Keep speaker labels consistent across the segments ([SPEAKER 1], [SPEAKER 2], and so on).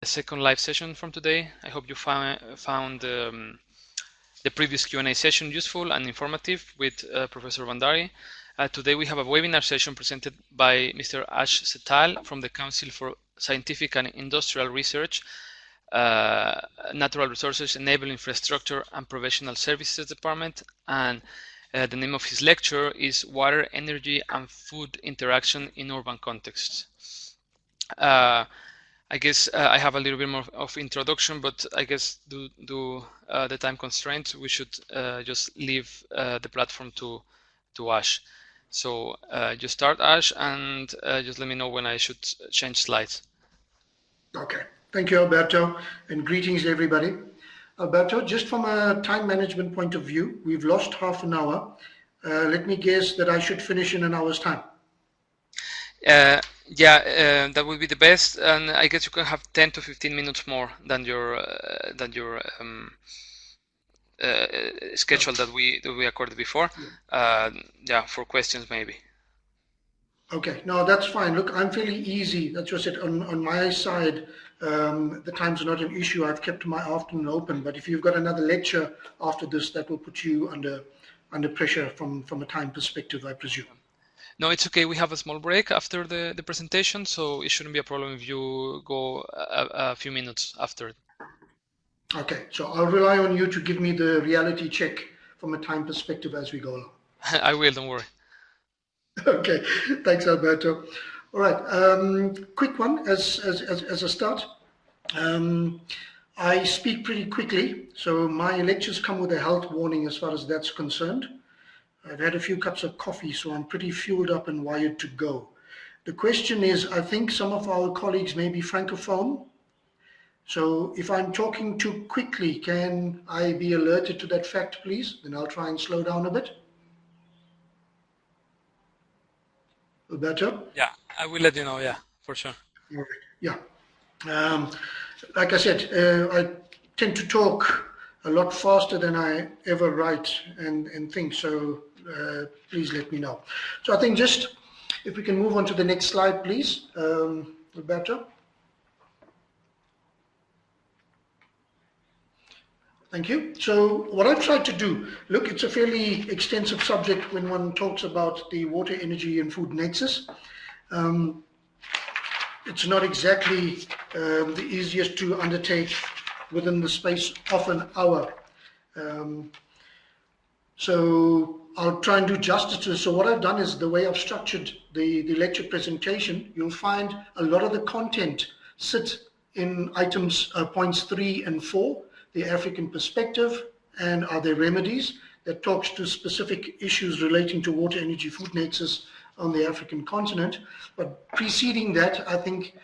[SPEAKER 1] second live session from today. I hope you found the previous Q&A session useful and informative with Professor Bandari. Today we have a webinar session presented by Mr. Ash Setal from the Council for Scientific and Industrial Research, Natural Resources, Enable Infrastructure and Professional Services Department, and the name of his lecture is Water, Energy and Food Interaction in Urban Contexts. I guess I have a little bit more of introduction, but I guess due to the time constraints, we should just leave the platform to Ash. So just start, Ash, and just let me know when I should change slides.
[SPEAKER 2] Okay, thank you, Alberto, and greetings, everybody. Alberto, just from a time management point of view, we've lost half an hour. Let me guess that I should finish in an hour's time.
[SPEAKER 1] Yeah, that would be the best, and I guess you can have 10 to 15 minutes more than your schedule that we accorded before. Yeah, for questions maybe.
[SPEAKER 2] Okay, no, that's fine. Look, I'm fairly easy. That's just it. On my side, the time's not an issue. I've kept my afternoon open. But if you've got another lecture after this, that will put you under pressure from a time perspective, I presume.
[SPEAKER 1] No, it's okay. We have a small break after the presentation, so it shouldn't be a problem if you go a few minutes after.
[SPEAKER 2] Okay, so I'll rely on you to give me the reality check from a time perspective as we go along.
[SPEAKER 1] I will, don't worry.
[SPEAKER 2] Okay, thanks, Alberto. All right, quick one as a start. I speak pretty quickly, so my lectures come with a health warning as far as that's concerned. I've had a few cups of coffee, so I'm pretty fueled up and wired to go. The question is, I think some of our colleagues may be francophone. So if I'm talking too quickly, can I be alerted to that fact, please? Then I'll try and slow down a bit. Alberto?
[SPEAKER 1] Yeah, I will let you know, yeah, for sure.
[SPEAKER 2] All right. Yeah. Like I said, I tend to talk a lot faster than I ever write and think, so please let me know. So I think just, if we can move on to the next slide, please, Roberto. Thank you. So what I've tried to do, look, it's a fairly extensive subject when one talks about the water, energy and food nexus. It's not exactly the easiest to undertake within the space of an hour. So I'll try and do justice to this. So what I've done is the way I've structured the lecture presentation, you'll find a lot of the content sit in items points 3 and 4, the African perspective and are there remedies, that talks to specific issues relating to water, energy, food nexus on the African continent. But preceding that, I think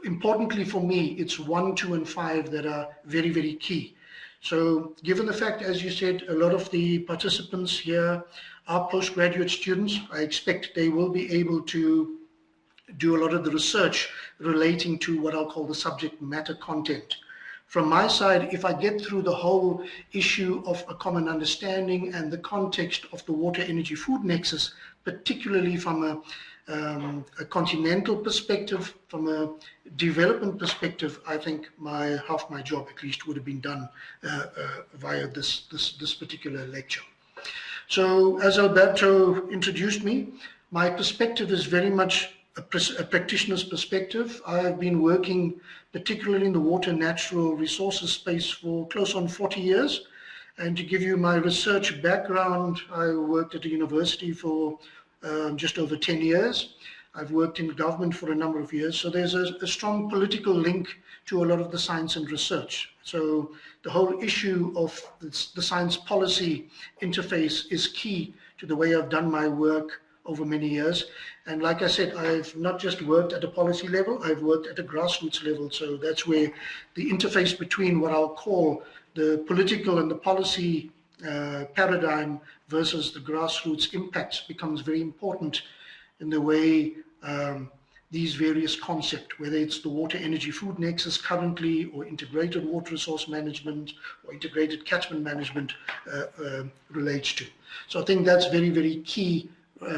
[SPEAKER 2] importantly for me, it's 1, 2 and 5 that are very, very key. So given the fact, as you said, a lot of the participants here are postgraduate students, I expect they will be able to do a lot of the research relating to what I'll call the subject matter content. From my side, if I get through the whole issue of a common understanding and the context of the water, energy, food nexus, particularly from a continental perspective, from a development perspective, I think half my job at least would have been done via this particular lecture. So as Alberto introduced me, my perspective is very much a practitioner's perspective. I've been working particularly in the water natural resources space for close on 40 years. And to give you my research background, I worked at a university for just over 10 years. I've worked in government for a number of years. So there's a strong political link to a lot of the science and research. So the whole issue of the science policy interface is key to the way I've done my work over many years. And like I said, I've not just worked at a policy level, I've worked at a grassroots level. So that's where the interface between what I'll call the political and the policy paradigm versus the grassroots impacts becomes very important in the way these various concepts, whether it's the water, energy, food nexus currently, or integrated water resource management, or integrated catchment management relates to. So I think that's very, very key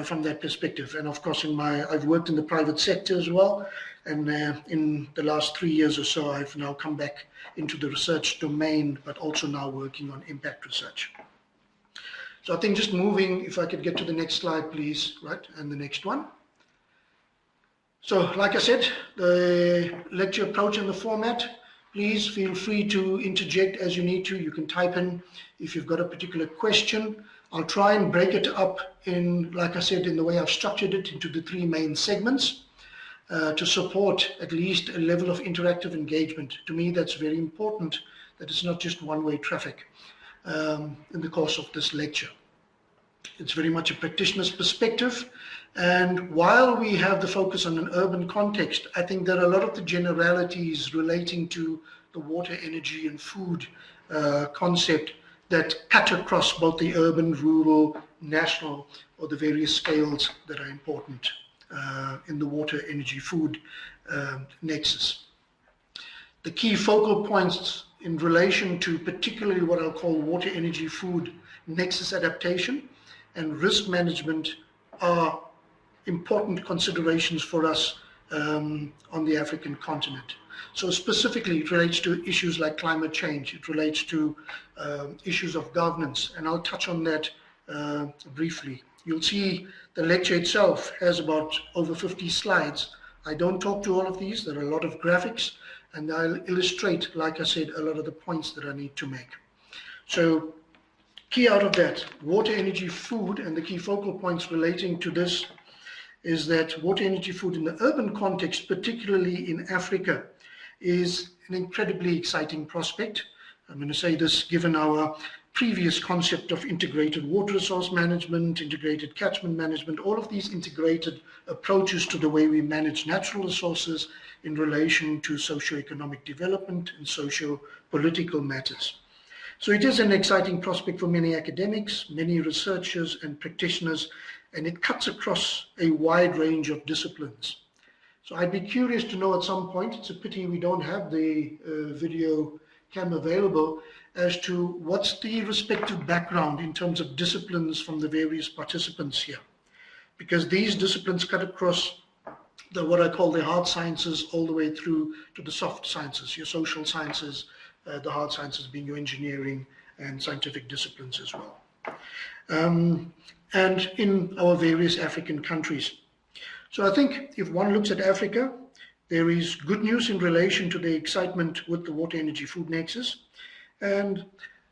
[SPEAKER 2] from that perspective. And of course, I've worked in the private sector as well. And in the last 3 years or so, I've now come back into the research domain, but also now working on impact research. So I think just moving, if I could get to the next slide, please, right, and the next one. So like I said, the lecture approach and the format, please feel free to interject as you need to. You can type in if you've got a particular question. I'll try and break it up in, like I said, in the way I've structured it into the 3 main segments to support at least a level of interactive engagement. To me, that's very important, that it's not just one-way traffic in the course of this lecture. It's very much a practitioner's perspective. And while we have the focus on an urban context, I think there are a lot of the generalities relating to the water, energy, and food concept that cut across both the urban, rural, national, or the various scales that are important in the water, energy, food nexus. The key focal points in relation to particularly what I'll call water, energy, food nexus adaptation and risk management are important considerations for us on the African continent. So specifically, it relates to issues like climate change. It relates to issues of governance, and I'll touch on that briefly. You'll see the lecture itself has about over 50 slides. I don't talk to all of these. There are a lot of graphics, and I'll illustrate, like I said, a lot of the points that I need to make. So key out of that, water, energy, food, and the key focal points relating to this is that water, energy, food in the urban context, particularly in Africa, is an incredibly exciting prospect. I'm going to say this given our previous concept of integrated water resource management, integrated catchment management, all of these integrated approaches to the way we manage natural resources in relation to socio-economic development and socio-political matters. So it is an exciting prospect for many academics, many researchers and practitioners, and it cuts across a wide range of disciplines. So I'd be curious to know at some point, it's a pity we don't have the video cam available, as to what's the respective background in terms of disciplines from the various participants here. Because these disciplines cut across what I call the hard sciences all the way through to the soft sciences, your social sciences, the hard sciences being your engineering and scientific disciplines as well. And in our various African countries. So I think if one looks at Africa, there is good news in relation to the excitement with the water, energy, food nexus. And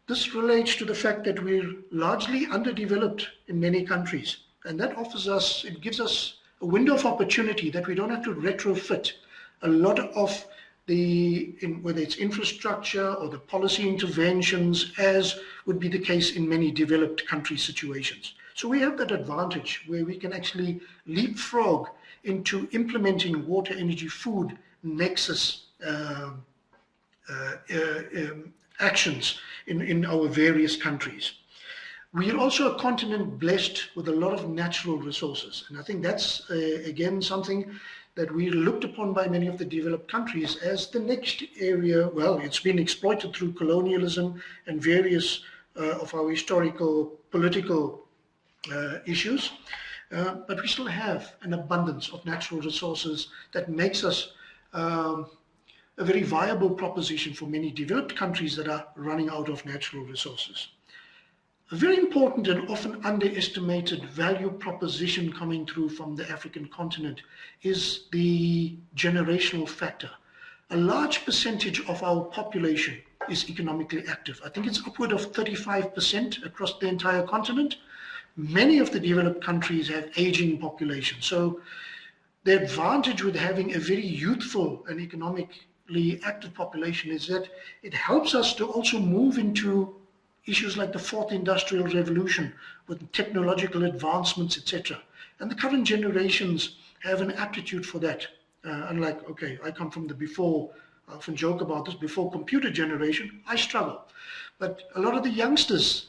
[SPEAKER 2] this relates to the fact that we're largely underdeveloped in many countries. And that offers us, it gives us a window of opportunity that we don't have to retrofit a lot of whether it's infrastructure or the policy interventions, as would be the case in many developed country situations. So we have that advantage where we can actually leapfrog into implementing water, energy, food nexus actions in our various countries. We are also a continent blessed with a lot of natural resources. And I think that's, again, something that we looked upon by many of the developed countries as the next area. Well, it's been exploited through colonialism and various of our historical political issues, but we still have an abundance of natural resources that makes us a very viable proposition for many developed countries that are running out of natural resources. A very important and often underestimated value proposition coming through from the African continent is the generational factor. A large percentage of our population is economically active. I think it's upward of 35% across the entire continent. Many of the developed countries have aging populations. So the advantage with having a very youthful and economically active population is that it helps us to also move into issues like the fourth industrial revolution with technological advancements, etc. And the current generations have an aptitude for that. Unlike, okay, I come from the before, I often joke about this, before computer generation, I struggle. But a lot of the youngsters,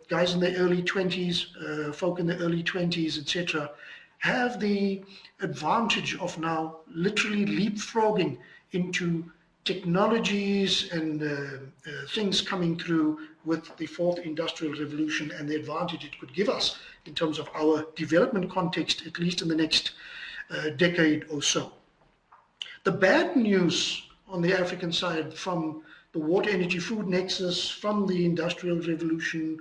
[SPEAKER 2] guys in their early 20s, folk in their early 20s, etc., have the advantage of now literally leapfrogging into technologies and things coming through with the fourth industrial revolution and the advantage it could give us in terms of our development context, at least in the next decade or so. The bad news on the African side from the water, energy, food nexus, from the industrial revolution,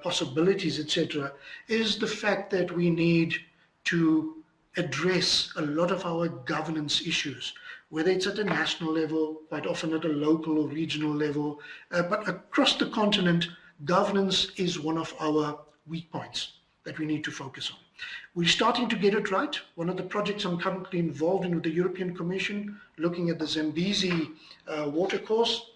[SPEAKER 2] possibilities, etc., is the fact that we need to address a lot of our governance issues, whether it's at a national level, quite often at a local or regional level, but across the continent, governance is one of our weak points that we need to focus on. We're starting to get it right. One of the projects I'm currently involved in with the European Commission, looking at the Zambezi water course,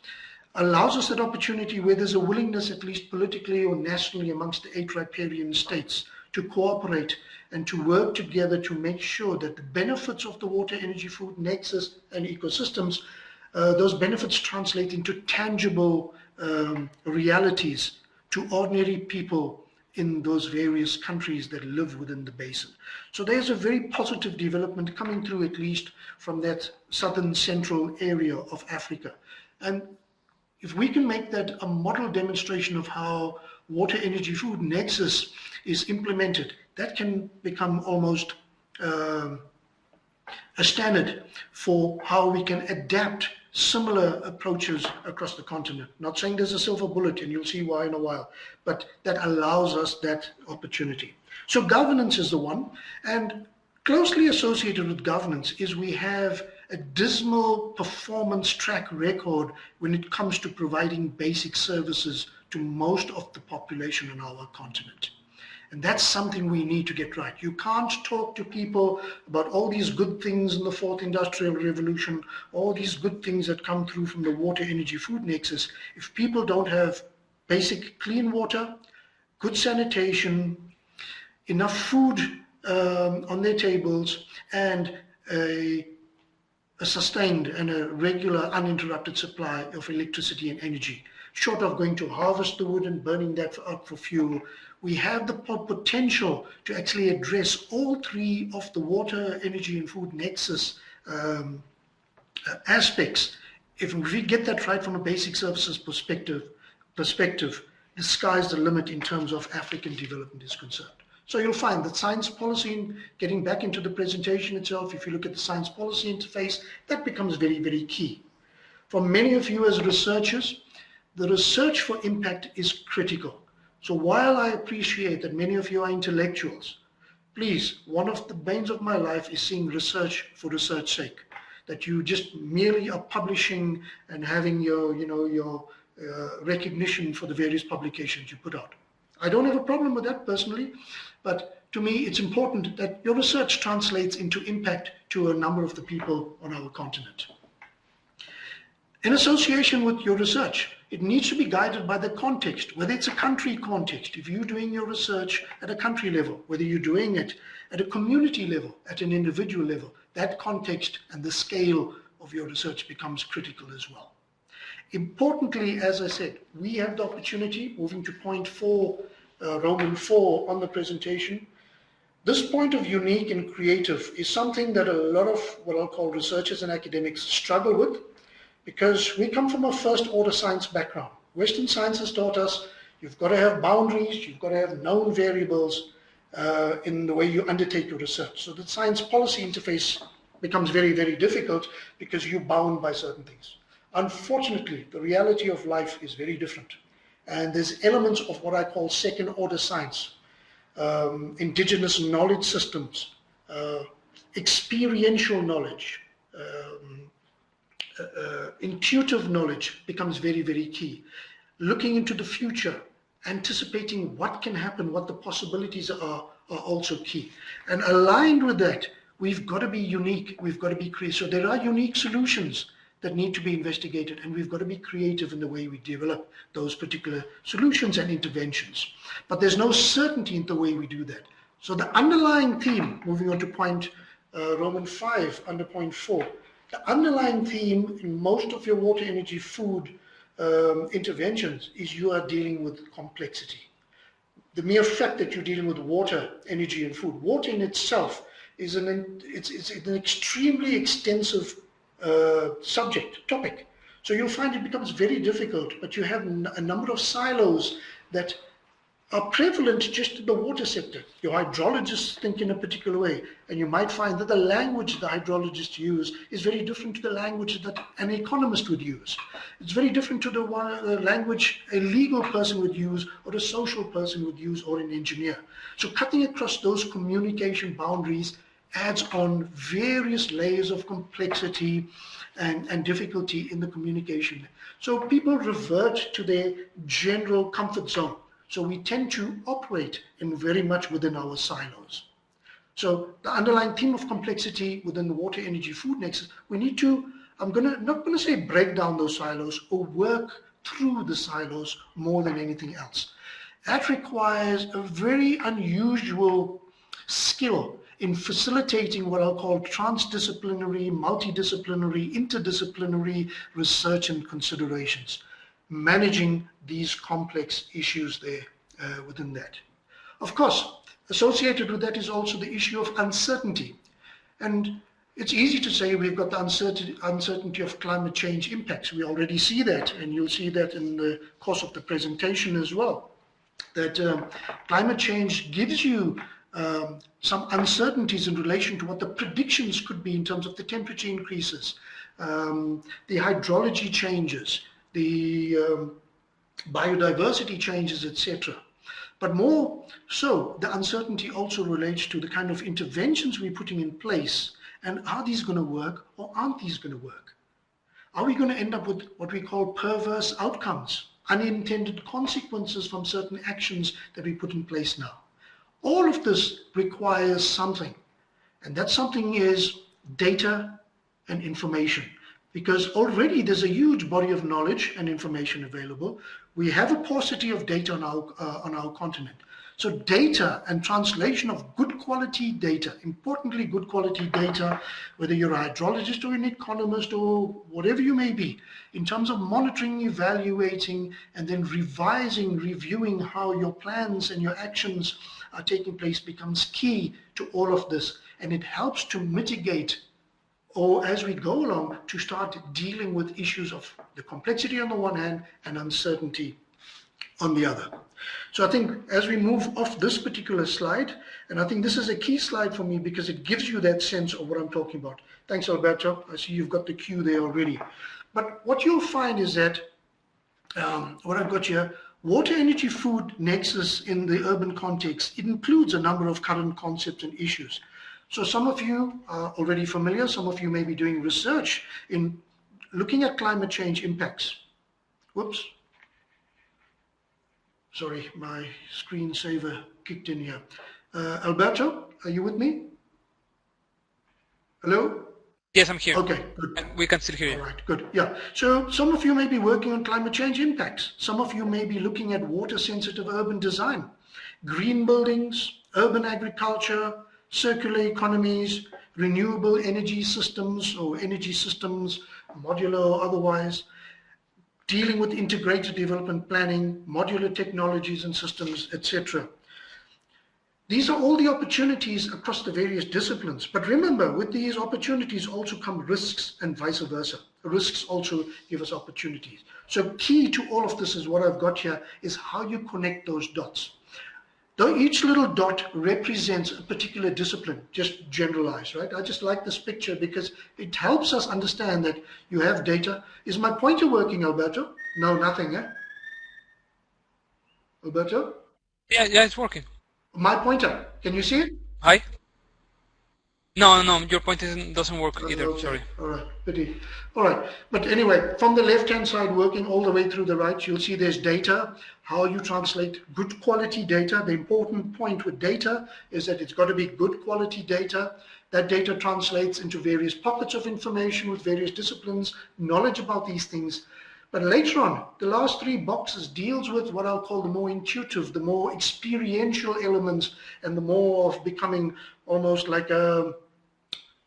[SPEAKER 2] allows us that opportunity where there's a willingness, at least politically or nationally, amongst the 8 riparian states to cooperate and to work together to make sure that the benefits of the water, energy, food nexus and ecosystems, those benefits translate into tangible realities to ordinary people in those various countries that live within the basin. So there's a very positive development coming through, at least from that southern central area of Africa. And if we can make that a model demonstration of how water, energy, food nexus is implemented, that can become almost a standard for how we can adapt similar approaches across the continent. Not saying there's a silver bullet, and you'll see why in a while, but that allows us that opportunity. So governance is the one, and closely associated with governance is we have a dismal performance track record when it comes to providing basic services to most of the population on our continent. And that's something we need to get right. You can't talk to people about all these good things in the 4th Industrial Revolution, all these good things that come through from the water, energy, food nexus, if people don't have basic clean water, good sanitation, enough food on their tables, and a sustained and a regular uninterrupted supply of electricity and energy. Short of going to harvest the wood and burning that out for fuel, we have the potential to actually address all 3 of the water, energy, and food nexus aspects. If we get that right from a basic services perspective, the sky's the limit in terms of African development is concerned. So you'll find that science policy, getting back into the presentation itself, if you look at the science policy interface, that becomes very, very key. For many of you as researchers, the research for impact is critical. So while I appreciate that many of you are intellectuals, please, one of the banes of my life is seeing research for research's sake, that you just merely are publishing and having your recognition for the various publications you put out. I don't have a problem with that personally, but to me it's important that your research translates into impact to a number of the people on our continent. In association with your research, it needs to be guided by the context, whether it's a country context, if you're doing your research at a country level, whether you're doing it at a community level, at an individual level, that context and the scale of your research becomes critical as well. Importantly, as I said, we have the opportunity, moving to point 4, Roman 4 on the presentation. This point of unique and creative is something that a lot of what I'll call researchers and academics struggle with, because we come from a first order science background. Western science has taught us you've got to have boundaries, you've got to have known variables in the way you undertake your research. So the science policy interface becomes very, very difficult because you're bound by certain things. Unfortunately, the reality of life is very different. And there's elements of what I call second order science, indigenous knowledge systems, experiential knowledge, intuitive knowledge becomes very, very key. Looking into the future, anticipating what can happen, what the possibilities are also key. And aligned with that, we've got to be unique, we've got to be creative. So there are unique solutions that need to be investigated, and we've got to be creative in the way we develop those particular solutions and interventions. But there's no certainty in the way we do that. So the underlying theme, moving on to point Roman 5 under point 4, the underlying theme in most of your water, energy, food interventions is you are dealing with complexity. The mere fact that you're dealing with water, energy, and food. Water in itself is an extremely extensive topic. So you'll find it becomes very difficult, but you have a number of silos that are prevalent just in the water sector. Your hydrologists think in a particular way, and you might find that the language the hydrologists use is very different to the language that an economist would use. It's very different to the language a legal person would use, or a social person would use, or an engineer. So cutting across those communication boundaries adds on various layers of complexity and difficulty in the communication. So people revert to their general comfort zone. So we tend to operate in very much within our silos. So the underlying theme of complexity within the water, energy, food nexus, we need to, not going to say break down those silos or work through the silos more than anything else. That requires a very unusual skill in facilitating what I'll call transdisciplinary, multidisciplinary, interdisciplinary research and considerations, managing these complex issues there within that. Of course, associated with that is also the issue of uncertainty. And it's easy to say we've got the uncertainty of climate change impacts. We already see that, and you'll see that in the course of the presentation as well, that climate change gives you some uncertainties in relation to what the predictions could be in terms of the temperature increases, the hydrology changes, the biodiversity changes, etc. But more so, the uncertainty also relates to the kind of interventions we're putting in place, and are these going to work or aren't these going to work? Are we going to end up with what we call perverse outcomes, unintended consequences from certain actions that we put in place now? All of this requires something, and that something is data and information, because already there's a huge body of knowledge and information available. We have a paucity of data on our continent. So data and translation of good quality data, importantly good quality data, whether you're a hydrologist or an economist or whatever you may be, in terms of monitoring, evaluating, and then revising, reviewing how your plans and your actions are taking place becomes key to all of this. And it helps to mitigate, or as we go along, to start dealing with issues of the complexity on the one hand and uncertainty on the other. So I think as we move off this particular slide, and I think this is a key slide for me because it gives you that sense of what I'm talking about. Thanks, Alberto. I see you've got the cue there already. But what you'll find is that, what I've got here, water, energy, food nexus in the urban context, it includes a number of current concepts and issues. So some of you are already familiar, some of you may be doing research in looking at climate change impacts. Whoops. Sorry, my screensaver kicked in here. Alberto, are you with me? Hello?
[SPEAKER 1] Yes, I'm here.
[SPEAKER 2] Okay, good.
[SPEAKER 1] We can still hear you.
[SPEAKER 2] All right, good. Yeah. So some of you may be working on climate change impacts. Some of you may be looking at water-sensitive urban design, green buildings, urban agriculture, circular economies, renewable energy systems or energy systems, modular or otherwise, dealing with integrated development planning, modular technologies and systems, etc. These are all the opportunities across the various disciplines. But remember, with these opportunities also come risks and vice versa. Risks also give us opportunities. So key to all of this is what I've got here is how you connect those dots. Though each little dot represents a particular discipline, just generalized, right? I just like this picture because it helps us understand that you have data. Is my pointer working, Alberto? No, nothing, eh? Alberto?
[SPEAKER 1] Yeah, it's working.
[SPEAKER 2] My pointer, can you see it?
[SPEAKER 1] Hi? No, your pointer doesn't work either,
[SPEAKER 2] Okay.
[SPEAKER 1] sorry.
[SPEAKER 2] All right, pity. All right, but anyway, from the left-hand side working all the way through the right, you'll see there's data, how you translate good quality data. The important point with data is that it's got to be good quality data. That data translates into various pockets of information with various disciplines, knowledge about these things. But later on, the last three boxes deals with what I'll call the more intuitive, the more experiential elements, and the more of becoming almost like a,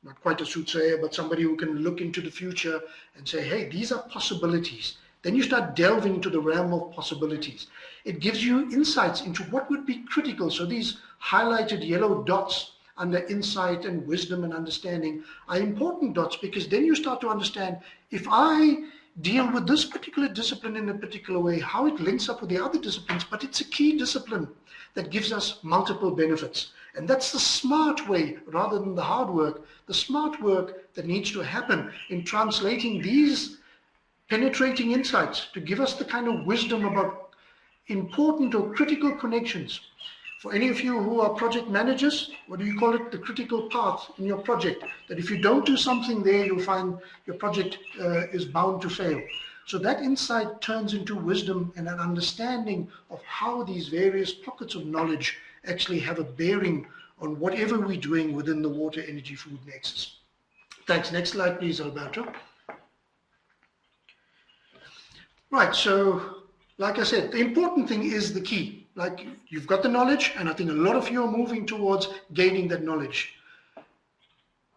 [SPEAKER 2] not quite a soothsayer, but somebody who can look into the future and say, hey, these are possibilities. Then you start delving into the realm of possibilities. It gives you insights into what would be critical. So these highlighted yellow dots under insight and wisdom and understanding are important dots, because then you start to understand, if I deal with this particular discipline in a particular way, how it links up with the other disciplines, but it's a key discipline that gives us multiple benefits. And that's the smart way rather than the hard work, the smart work that needs to happen in translating these penetrating insights to give us the kind of wisdom about important or critical connections. For any of you who are project managers, what do you call it? The critical path in your project. That if you don't do something there, you'll find your project is bound to fail. So that insight turns into wisdom and an understanding of how these various pockets of knowledge actually have a bearing on whatever we're doing within the water, energy, food nexus. Thanks. Next slide, please, Alberto. Right, so like I said, the important thing is the key. Like you've got the knowledge, and I think a lot of you are moving towards gaining that knowledge.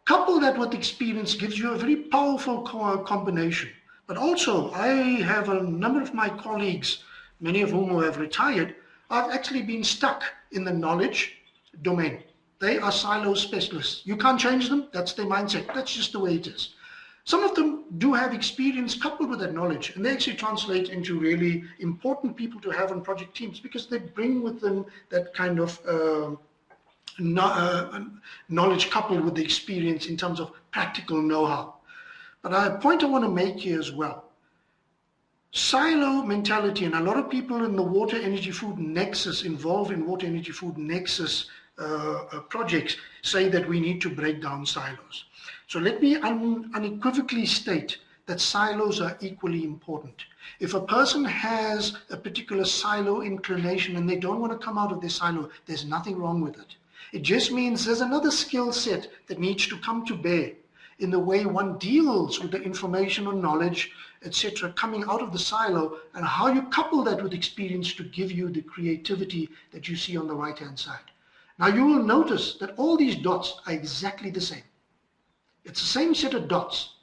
[SPEAKER 2] Couple that with experience gives you a very powerful combination. But also, I have a number of my colleagues, many of whom who have retired, have actually been stuck in the knowledge domain. They are silo specialists. You can't change them. That's their mindset. That's just the way it is. Some of them do have experience coupled with that knowledge, and they actually translate into really important people to have on project teams because they bring with them that kind of knowledge coupled with the experience in terms of practical know-how. But a point I want to make here as well, silo mentality, and a lot of people in the water, energy, food nexus, involved in water, energy, food nexus projects say that we need to break down silos. So let me unequivocally state that silos are equally important. If a person has a particular silo inclination and they don't want to come out of their silo, there's nothing wrong with it. It just means there's another skill set that needs to come to bear in the way one deals with the information or knowledge, etc., coming out of the silo, and how you couple that with experience to give you the creativity that you see on the right-hand side. Now you will notice that all these dots are exactly the same. It's the same set of dots,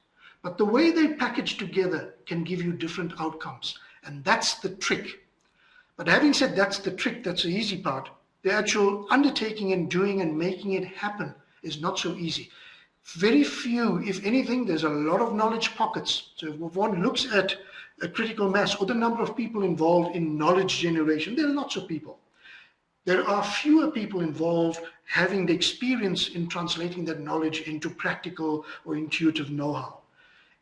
[SPEAKER 2] but the way they package together can give you different outcomes, and that's the trick. But having said that's the trick, that's the easy part, the actual undertaking and doing and making it happen is not so easy. Very few, if anything, there's a lot of knowledge pockets. So if one looks at a critical mass or the number of people involved in knowledge generation, there are lots of people. There are fewer people involved having the experience in translating that knowledge into practical or intuitive know-how.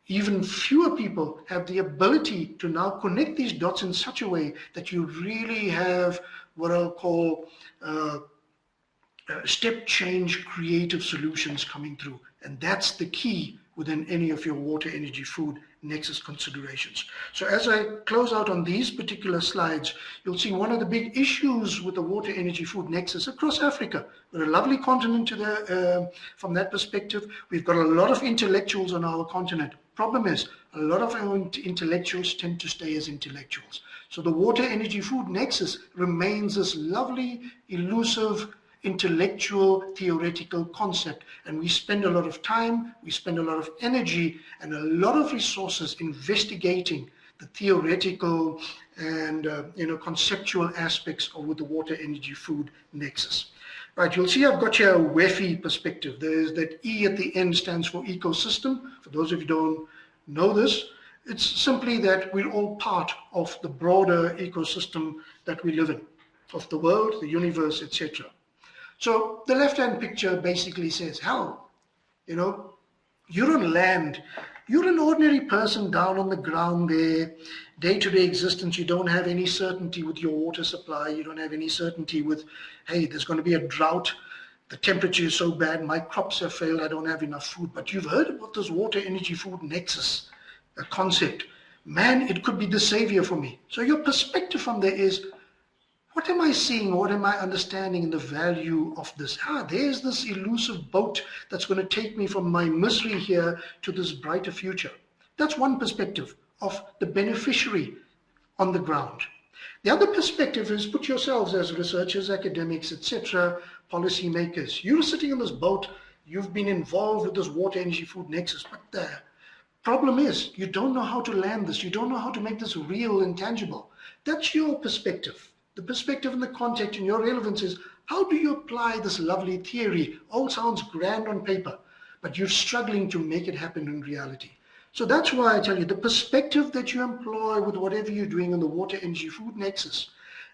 [SPEAKER 2] Even fewer people have the ability to now connect these dots in such a way that you really have what I'll call step change creative solutions coming through. And that's the key within any of your water, energy, food nexus considerations. So as I close out on these particular slides, you'll see one of the big issues with the water, energy, food nexus across Africa. We're a lovely continent from that perspective. We've got a lot of intellectuals on our continent. Problem is, a lot of our intellectuals tend to stay as intellectuals. So the water, energy, food nexus remains this lovely, elusive, intellectual, theoretical concept, and we spend a lot of time, we spend a lot of energy and a lot of resources investigating the theoretical and conceptual aspects of the water, energy, food nexus. Right, you'll see I've got here a WEFI perspective. There's that E at the end stands for ecosystem. For those of you who don't know this, it's simply that we're all part of the broader ecosystem that we live in, of the world, the universe, etc. So the left-hand picture basically says, hell, you're on land. You're an ordinary person down on the ground there, day-to-day existence. You don't have any certainty with your water supply. You don't have any certainty with, hey, there's going to be a drought. The temperature is so bad. My crops have failed. I don't have enough food. But you've heard about this water, energy, food nexus concept. Man, it could be the savior for me. So your perspective from there is, what am I seeing? What am I understanding in the value of this? There's this elusive boat that's going to take me from my misery here to this brighter future. That's one perspective of the beneficiary on the ground. The other perspective is put yourselves as researchers, academics, etc., policymakers. You're sitting on this boat. You've been involved with this water, energy, food nexus. But the problem is you don't know how to land this. You don't know how to make this real and tangible. That's your perspective. The perspective and the context and your relevance is, how do you apply this lovely theory? All sounds grand on paper, but you're struggling to make it happen in reality. So that's why I tell you, the perspective that you employ with whatever you're doing in the water, energy, food nexus,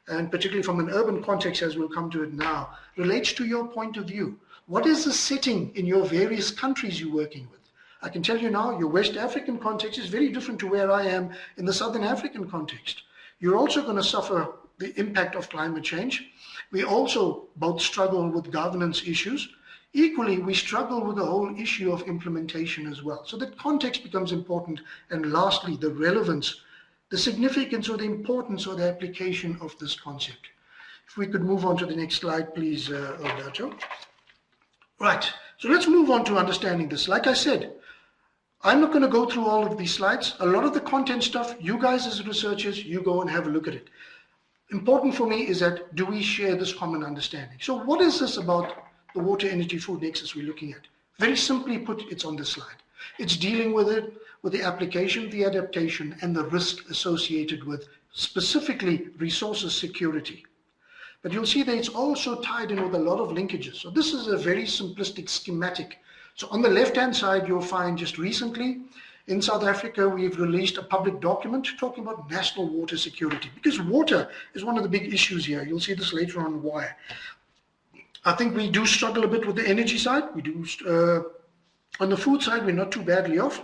[SPEAKER 2] and particularly from an urban context, as we'll come to it now, relates to your point of view. What is the setting in your various countries you're working with? I can tell you now, your West African context is very different to where I am in the Southern African context. You're also going to suffer the impact of climate change. We also both struggle with governance issues. Equally, we struggle with the whole issue of implementation as well. So that context becomes important. And lastly, the relevance, the significance or the importance or the application of this concept. If we could move on to the next slide, please, Alberto. Right, so let's move on to understanding this. Like I said, I'm not going to go through all of these slides. A lot of the content stuff, you guys as researchers, you go and have a look at it. Important for me is that, do we share this common understanding? So what is this about the water, energy, food nexus we're looking at? Very simply put, it's on this slide. It's dealing with it, with the application, the adaptation, and the risk associated with specifically resources security. But you'll see that it's also tied in with a lot of linkages. So this is a very simplistic schematic. So on the left-hand side, you'll find just recently in South Africa, we've released a public document talking about national water security, because water is one of the big issues here. You'll see this later on why. I think we do struggle a bit with the energy side. We do, on the food side, we're not too badly off.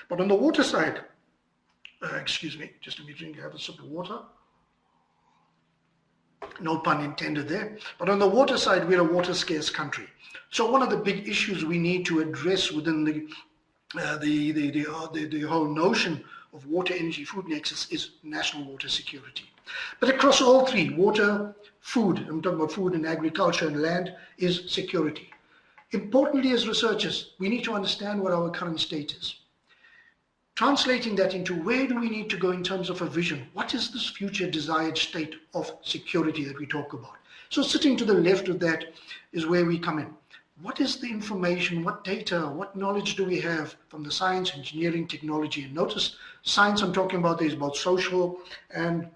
[SPEAKER 2] But on the water side, excuse me, just let me have a sip of water. No pun intended there. But on the water side, we're a water scarce country. So one of the big issues we need to address within the whole notion of water, energy, food nexus is national water security. But across all three, water, food, I'm talking about food and agriculture and land, is security. Importantly, as researchers, we need to understand what our current state is. Translating that into where do we need to go in terms of a vision? What is this future desired state of security that we talk about? So sitting to the left of that is where we come in. What is the information, what data, what knowledge do we have from the science, engineering, technology? And notice science I'm talking about is about social and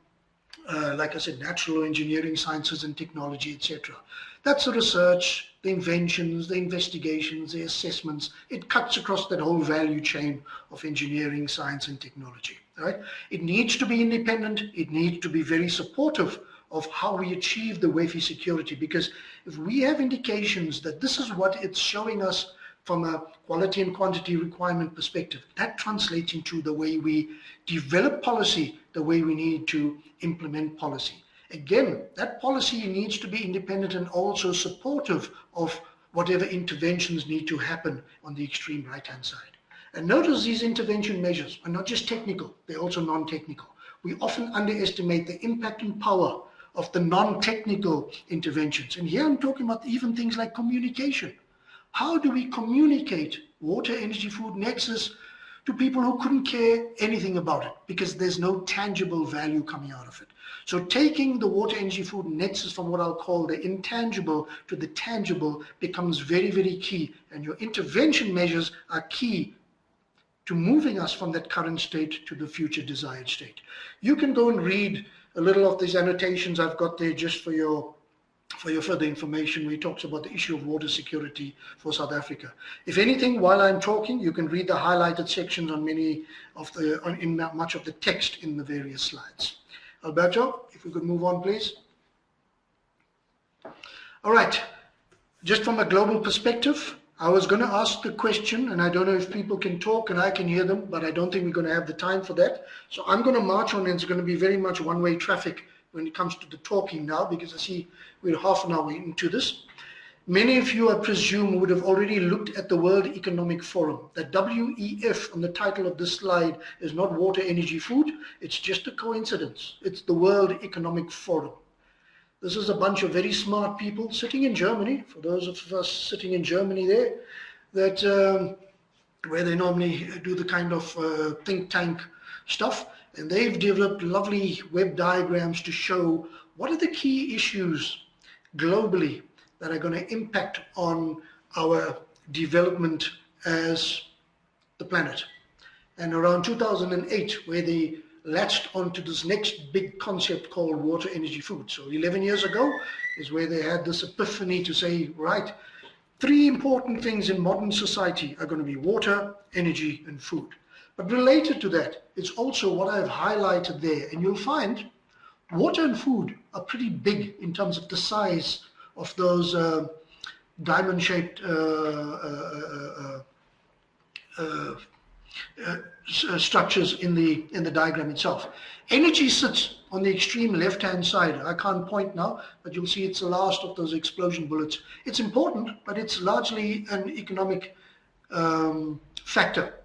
[SPEAKER 2] like I said, natural engineering sciences and technology, etc. That's the research, the inventions, the investigations, the assessments. It cuts across that whole value chain of engineering, science, and technology. Right? It needs to be independent. It needs to be very supportive of how we achieve the WEFI security, because if we have indications that this is what it's showing us from a quality and quantity requirement perspective, that translates into the way we develop policy, the way we need to implement policy. Again, that policy needs to be independent and also supportive of whatever interventions need to happen on the extreme right-hand side. And notice these intervention measures are not just technical, they're also non-technical. We often underestimate the impact and power of the non-technical interventions. And here I'm talking about even things like communication. How do we communicate water, energy, food nexus to people who couldn't care anything about it because there's no tangible value coming out of it? So taking the water, energy, food nexus from what I'll call the intangible to the tangible becomes very, very key. And your intervention measures are key to moving us from that current state to the future desired state. You can go and read a little of these annotations I've got there just for your further information, where he talks about the issue of water security for South Africa. If anything, while I'm talking, you can read the highlighted sections on much of the text in the various slides. Alberto, if we could move on, please. All right, just from a global perspective, I was going to ask the question, and I don't know if people can talk and I can hear them, but I don't think we're going to have the time for that. So I'm going to march on, and it's going to be very much one-way traffic when it comes to the talking now, because I see we're half an hour into this. Many of you, I presume, would have already looked at the World Economic Forum. That WEF on the title of this slide is not water, energy, food. It's just a coincidence. It's the World Economic Forum. This is a bunch of very smart people sitting in Germany, for those of us sitting in Germany there, that where they normally do the kind of think tank stuff. And they've developed lovely web diagrams to show what are the key issues globally that are going to impact on our development as the planet. And around 2008, where they latched onto this next big concept called water, energy, food. So 11 years ago is where they had this epiphany to say, right, 3 important things in modern society are going to be water, energy, and food. But related to that, it's also what I've highlighted there. And you'll find water and food are pretty big in terms of the size of those diamond-shaped structures in the diagram itself. Energy sits on the extreme left-hand side. I can't point now, but you'll see it's the last of those explosion bullets. It's important, but it's largely an economic factor.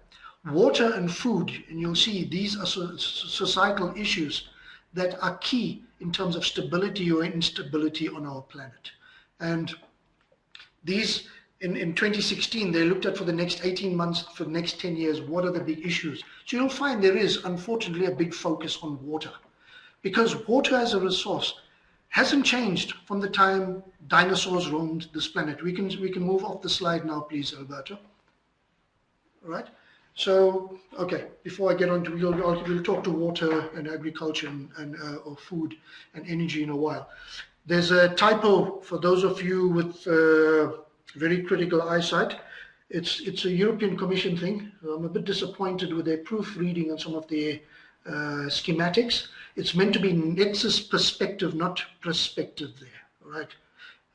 [SPEAKER 2] Water and food, and you'll see these are societal issues that are key in terms of stability or instability on our planet. And these, in 2016, they looked at for the next 18 months, for the next 10 years, what are the big issues. So you'll find there is, unfortunately, a big focus on water, because water as a resource hasn't changed from the time dinosaurs roamed this planet. We can move off the slide now, please, Alberto. All right. So, okay, before I get on to, we'll talk to water and agriculture and or food and energy in a while. There's a typo for those of you with very critical eyesight. It's a European Commission thing. I'm a bit disappointed with their proofreading on some of the schematics. It's meant to be Nexus perspective, not perspective there, all right?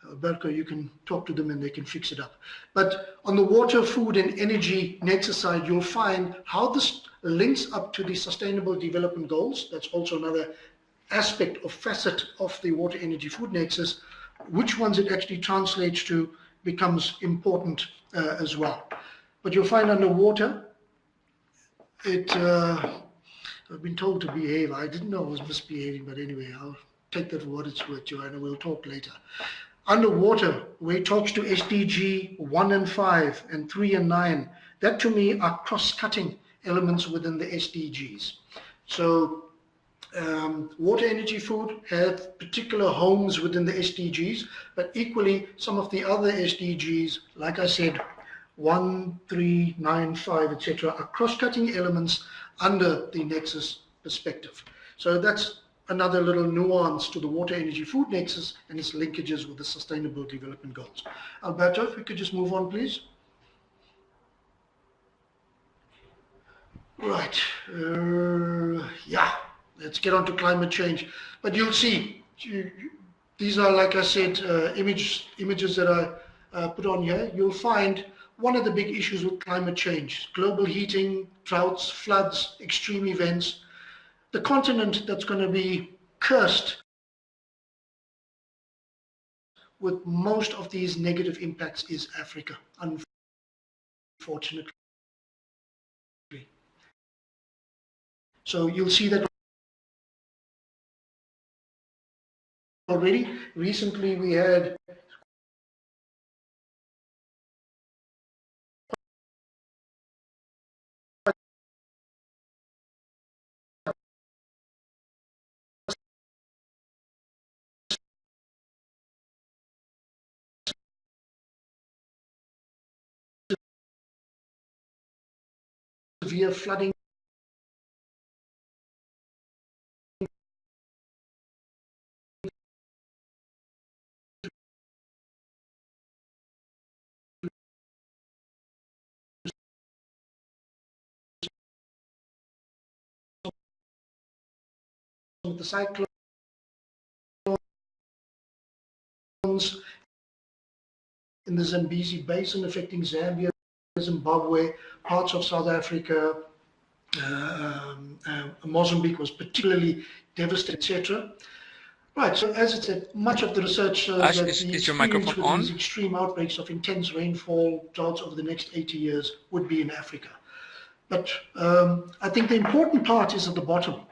[SPEAKER 2] Alberto, you can talk to them and they can fix it up. But on the water, food and energy Nexus side, you'll find how this links up to the Sustainable Development Goals. That's also another aspect or facet of the water, energy, food Nexus. Which ones it actually translates to becomes important as well. But you'll find under water, I've been told to behave. I didn't know I was misbehaving, but anyway, I'll take that for what it's worth, Joanna. We'll talk later. Underwater, where it talks to SDG 1 and 5 and 3 and 9, that to me are cross-cutting elements within the SDGs. So water, energy, food have particular homes within the SDGs, but equally some of the other SDGs, like I said, 1, 3, 9, 5, etc., are cross-cutting elements under the Nexus perspective. So that's another little nuance to the water, energy, food Nexus and its linkages with the Sustainable Development Goals. Alberto, if we could just move on, please. Right. Yeah, let's get on to climate change. But you'll see, these are, like I said, images that I put on here. You'll find one of the big issues with climate change: global heating, droughts, floods, extreme events. The continent that's going to be cursed with most of these negative impacts is Africa, unfortunately. So you'll see that already. Recently we had severe flooding with the cyclones in the Zambezi Basin affecting Zambia, Zimbabwe, parts of South Africa, Mozambique was particularly devastated, etc. Right, so as I said, much of the research shows that
[SPEAKER 1] is your microphone on?
[SPEAKER 2] These extreme outbreaks of intense rainfall, droughts over the next 80 years would be in Africa. But I think the important part is at the bottom.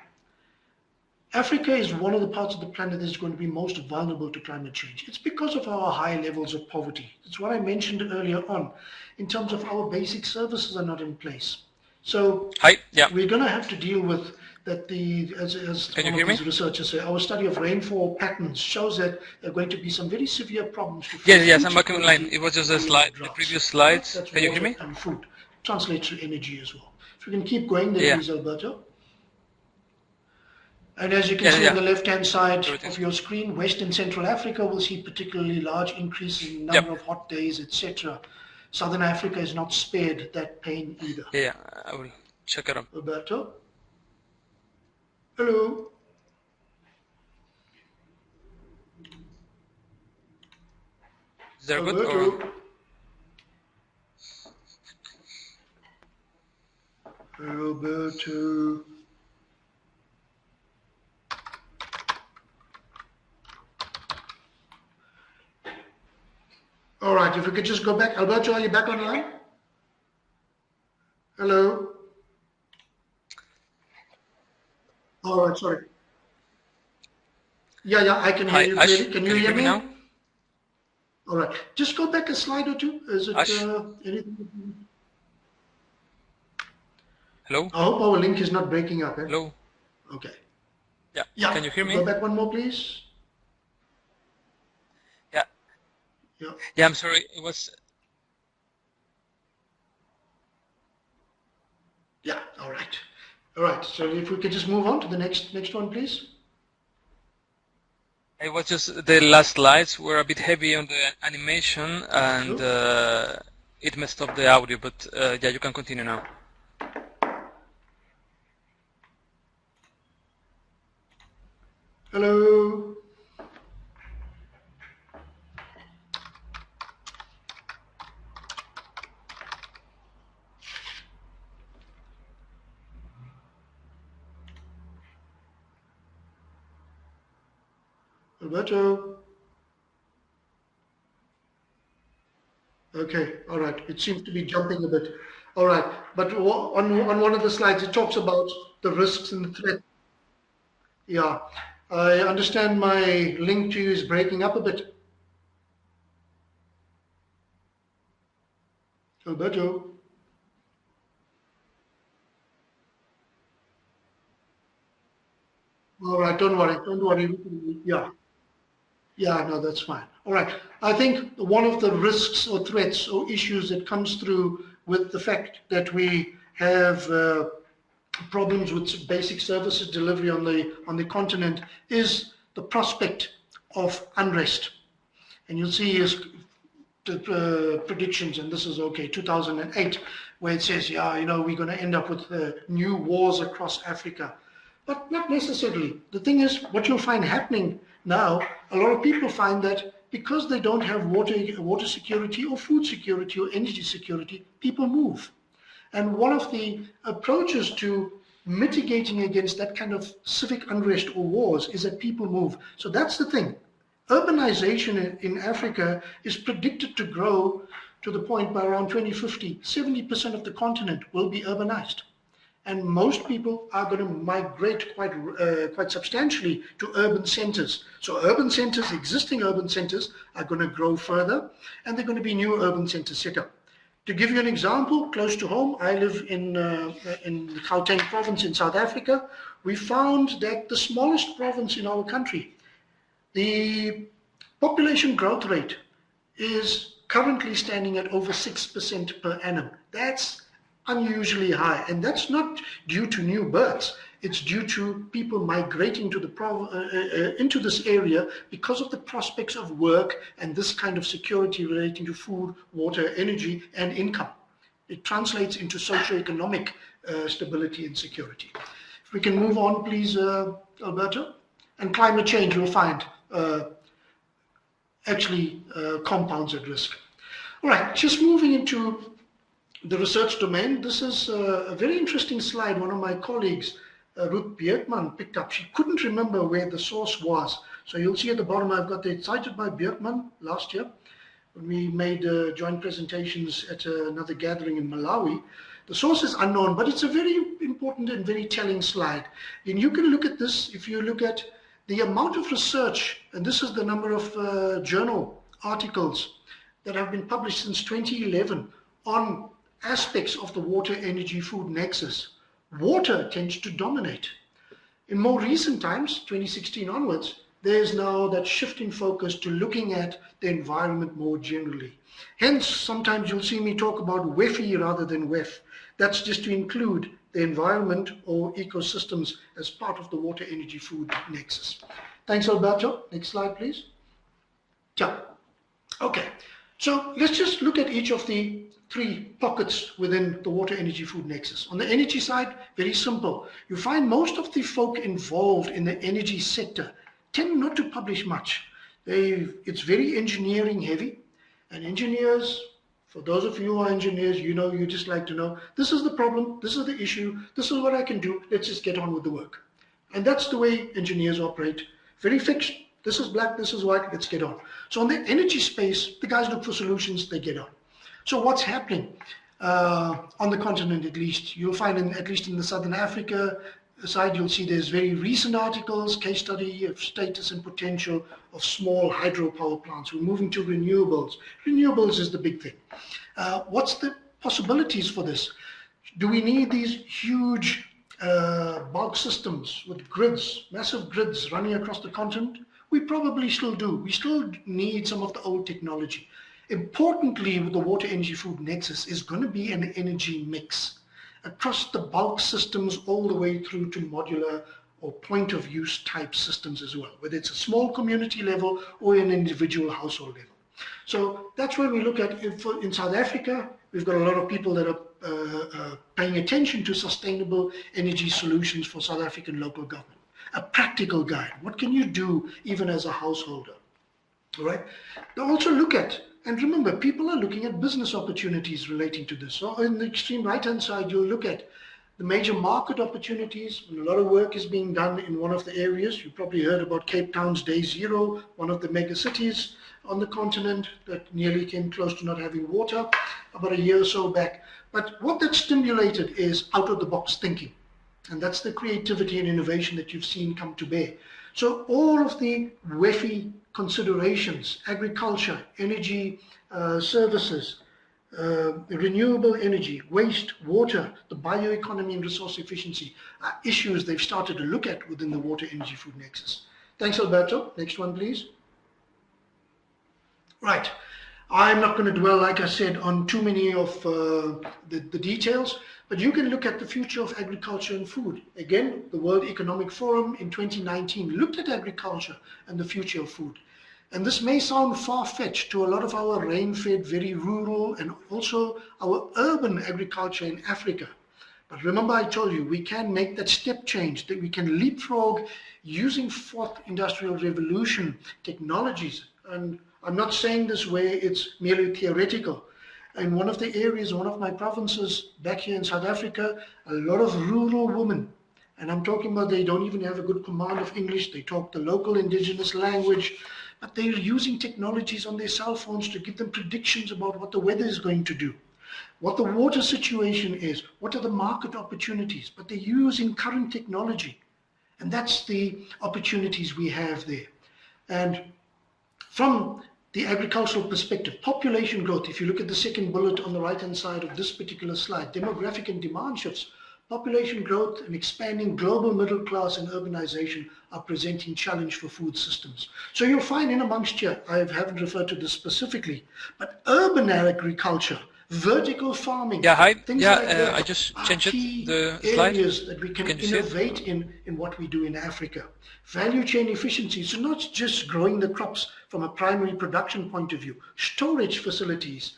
[SPEAKER 2] Africa is one of the parts of the planet that is going to be most vulnerable to climate change. It's because of our high levels of poverty. It's what I mentioned earlier on, in terms of our basic services are not in place. So we're going to have to deal with that. As one of these researchers say, our study of rainfall patterns shows that there are going to be some very severe problems.
[SPEAKER 1] Yes, I'm working online. It was just a slide, the previous slides.
[SPEAKER 2] That's
[SPEAKER 1] Can you hear me?
[SPEAKER 2] And food translates to energy as well. If we can keep going there, please, Alberto. And as you can see on the left-hand side of your screen, West and Central Africa will see particularly large increase in number of hot days, etc. Southern Africa is not spared that pain either.
[SPEAKER 1] Yeah, I will. check it out.
[SPEAKER 2] Alberto? Hello?
[SPEAKER 1] Is that good?
[SPEAKER 2] Alberto? Alberto? All right, if we could just go back. Alberto, are you back online? Hello? All right, sorry. Yeah, I can hear you
[SPEAKER 1] Ash,
[SPEAKER 2] clearly. Can you hear me?
[SPEAKER 1] now?
[SPEAKER 2] All right, just go back a slide or two. Is it
[SPEAKER 1] Ash?
[SPEAKER 2] anything?
[SPEAKER 1] Hello?
[SPEAKER 2] I hope our link is not breaking up. Eh?
[SPEAKER 1] Hello?
[SPEAKER 2] Okay.
[SPEAKER 1] Yeah, can you hear me?
[SPEAKER 2] Go back one more, please.
[SPEAKER 1] Yeah, I'm sorry, it was...
[SPEAKER 2] Yeah, all right. So if we could just move on to the next one, please.
[SPEAKER 1] It was just the last slides were a bit heavy on the animation and it messed up the audio, but yeah, you can continue now.
[SPEAKER 2] Hello? Alberto? Okay, all right. It seems to be jumping a bit. All right, but on one of the slides, it talks about the risks and the threat. Yeah, I understand my link to you is breaking up a bit. Alberto? All right, don't worry. Yeah, no, that's fine. All right. I think one of the risks or threats or issues that comes through with the fact that we have problems with basic services delivery on the continent is the prospect of unrest. And you'll see his predictions, and this is 2008, where it says, yeah, we're going to end up with new wars across Africa. But not necessarily. The thing is, what you'll find happening now, a lot of people find that because they don't have water security or food security or energy security, people move. And one of the approaches to mitigating against that kind of civic unrest or wars is that people move. So that's the thing. Urbanization in Africa is predicted to grow to the point by around 2050, 70% of the continent will be urbanized. And most people are going to migrate quite substantially to urban centers. So urban centers, existing urban centers, are going to grow further, and they're going to be new urban centers set up. To give you an example, close to home, I live in the Gauteng province in South Africa. We found that the smallest province in our country, the population growth rate is currently standing at over 6% per annum. That's unusually high, and that's not due to new births. It's due to people migrating to into this area because of the prospects of work and this kind of security relating to food, water, energy, and income. It translates into socioeconomic stability and security. If we can move on, please, Alberto. And climate change, you'll find, compounds at risk. All right, just moving into the research domain. This is a very interesting slide one of my colleagues, Ruth Bjerkman, picked up. She couldn't remember where the source was. So you'll see at the bottom, I've got it cited by Bjerkman last year when we made joint presentations at another gathering in Malawi. The source is unknown, but it's a very important and very telling slide. And you can look at this if you look at the amount of research, and this is the number of journal articles that have been published since 2011 on aspects of the water, energy, food nexus. Water tends to dominate. In more recent times, 2016 onwards, there's now that shift in focus to looking at the environment more generally. Hence, sometimes you'll see me talk about WEFI rather than WEF. That's just to include the environment or ecosystems as part of the water, energy, food nexus. Thanks, Alberto. Next slide, please. Yeah. Okay. So let's just look at each of the three pockets within the water, energy, food nexus. On the energy side, very simple. You find most of the folk involved in the energy sector tend not to publish much. It's very engineering heavy, and engineers, for those of you who are engineers, you know, you just like to know, this is the problem, this is the issue, this is what I can do, let's just get on with the work. And that's the way engineers operate. Very fixed. This is black, this is white, let's get on. So on the energy space, the guys look for solutions, they get on. So what's happening on the continent, at least? You'll find, at least in the Southern Africa side, you'll see there's very recent articles, case study of status and potential of small hydropower plants. We're moving to renewables. Renewables is the big thing. What's the possibilities for this? Do we need these huge bulk systems with grids, massive grids running across the continent? We probably still do. We still need some of the old technology. Importantly, with the water, energy, food nexus is going to be an energy mix across the bulk systems all the way through to modular or point of use type systems as well, whether it's a small community level or an individual household level. So that's where we look at. In South Africa, we've got a lot of people that are paying attention to sustainable energy solutions for South African local government. A practical guide. What can you do even as a householder? All right. They also look at, and remember, people are looking at business opportunities relating to this. So in the extreme right-hand side, you'll look at the major market opportunities. And a lot of work is being done in one of the areas. You probably heard about Cape Town's Day Zero, one of the mega cities on the continent that nearly came close to not having water about a year or so back. But what that stimulated is out-of-the-box thinking. And that's the creativity and innovation that you've seen come to bear. So all of the WEFI considerations, agriculture, energy services, renewable energy, waste, water, the bioeconomy and resource efficiency are issues they've started to look at within the water, energy, food nexus. Thanks, Alberto. Next one, please. Right. I'm not going to dwell, like I said, on too many of the details, but you can look at the future of agriculture and food. Again, the World Economic Forum in 2019 looked at agriculture and the future of food. And this may sound far-fetched to a lot of our rain-fed, very rural, and also our urban agriculture in Africa. But remember, I told you, we can make that step change, that we can leapfrog using fourth industrial revolution technologies. And I'm not saying this where it's merely theoretical. In one of the areas, one of my provinces back here in South Africa, a lot of rural women, and I'm talking about they don't even have a good command of English, they talk the local indigenous language, but they're using technologies on their cell phones to give them predictions about what the weather is going to do, what the water situation is, what are the market opportunities, but they're using current technology. And that's the opportunities we have there. And from the agricultural perspective, population growth, if you look at the second bullet on the right-hand side of this particular slide, demographic and demand shifts, population growth and expanding global middle class and urbanization are presenting challenge for food systems. So you'll find in amongst here, I haven't referred to this specifically, but urban agriculture, vertical farming, things like that
[SPEAKER 1] I just
[SPEAKER 2] are
[SPEAKER 1] changed
[SPEAKER 2] key
[SPEAKER 1] the slide.
[SPEAKER 2] areas that we can innovate in what we do in Africa. Value chain efficiency, so not just growing the crops from a primary production point of view, storage facilities,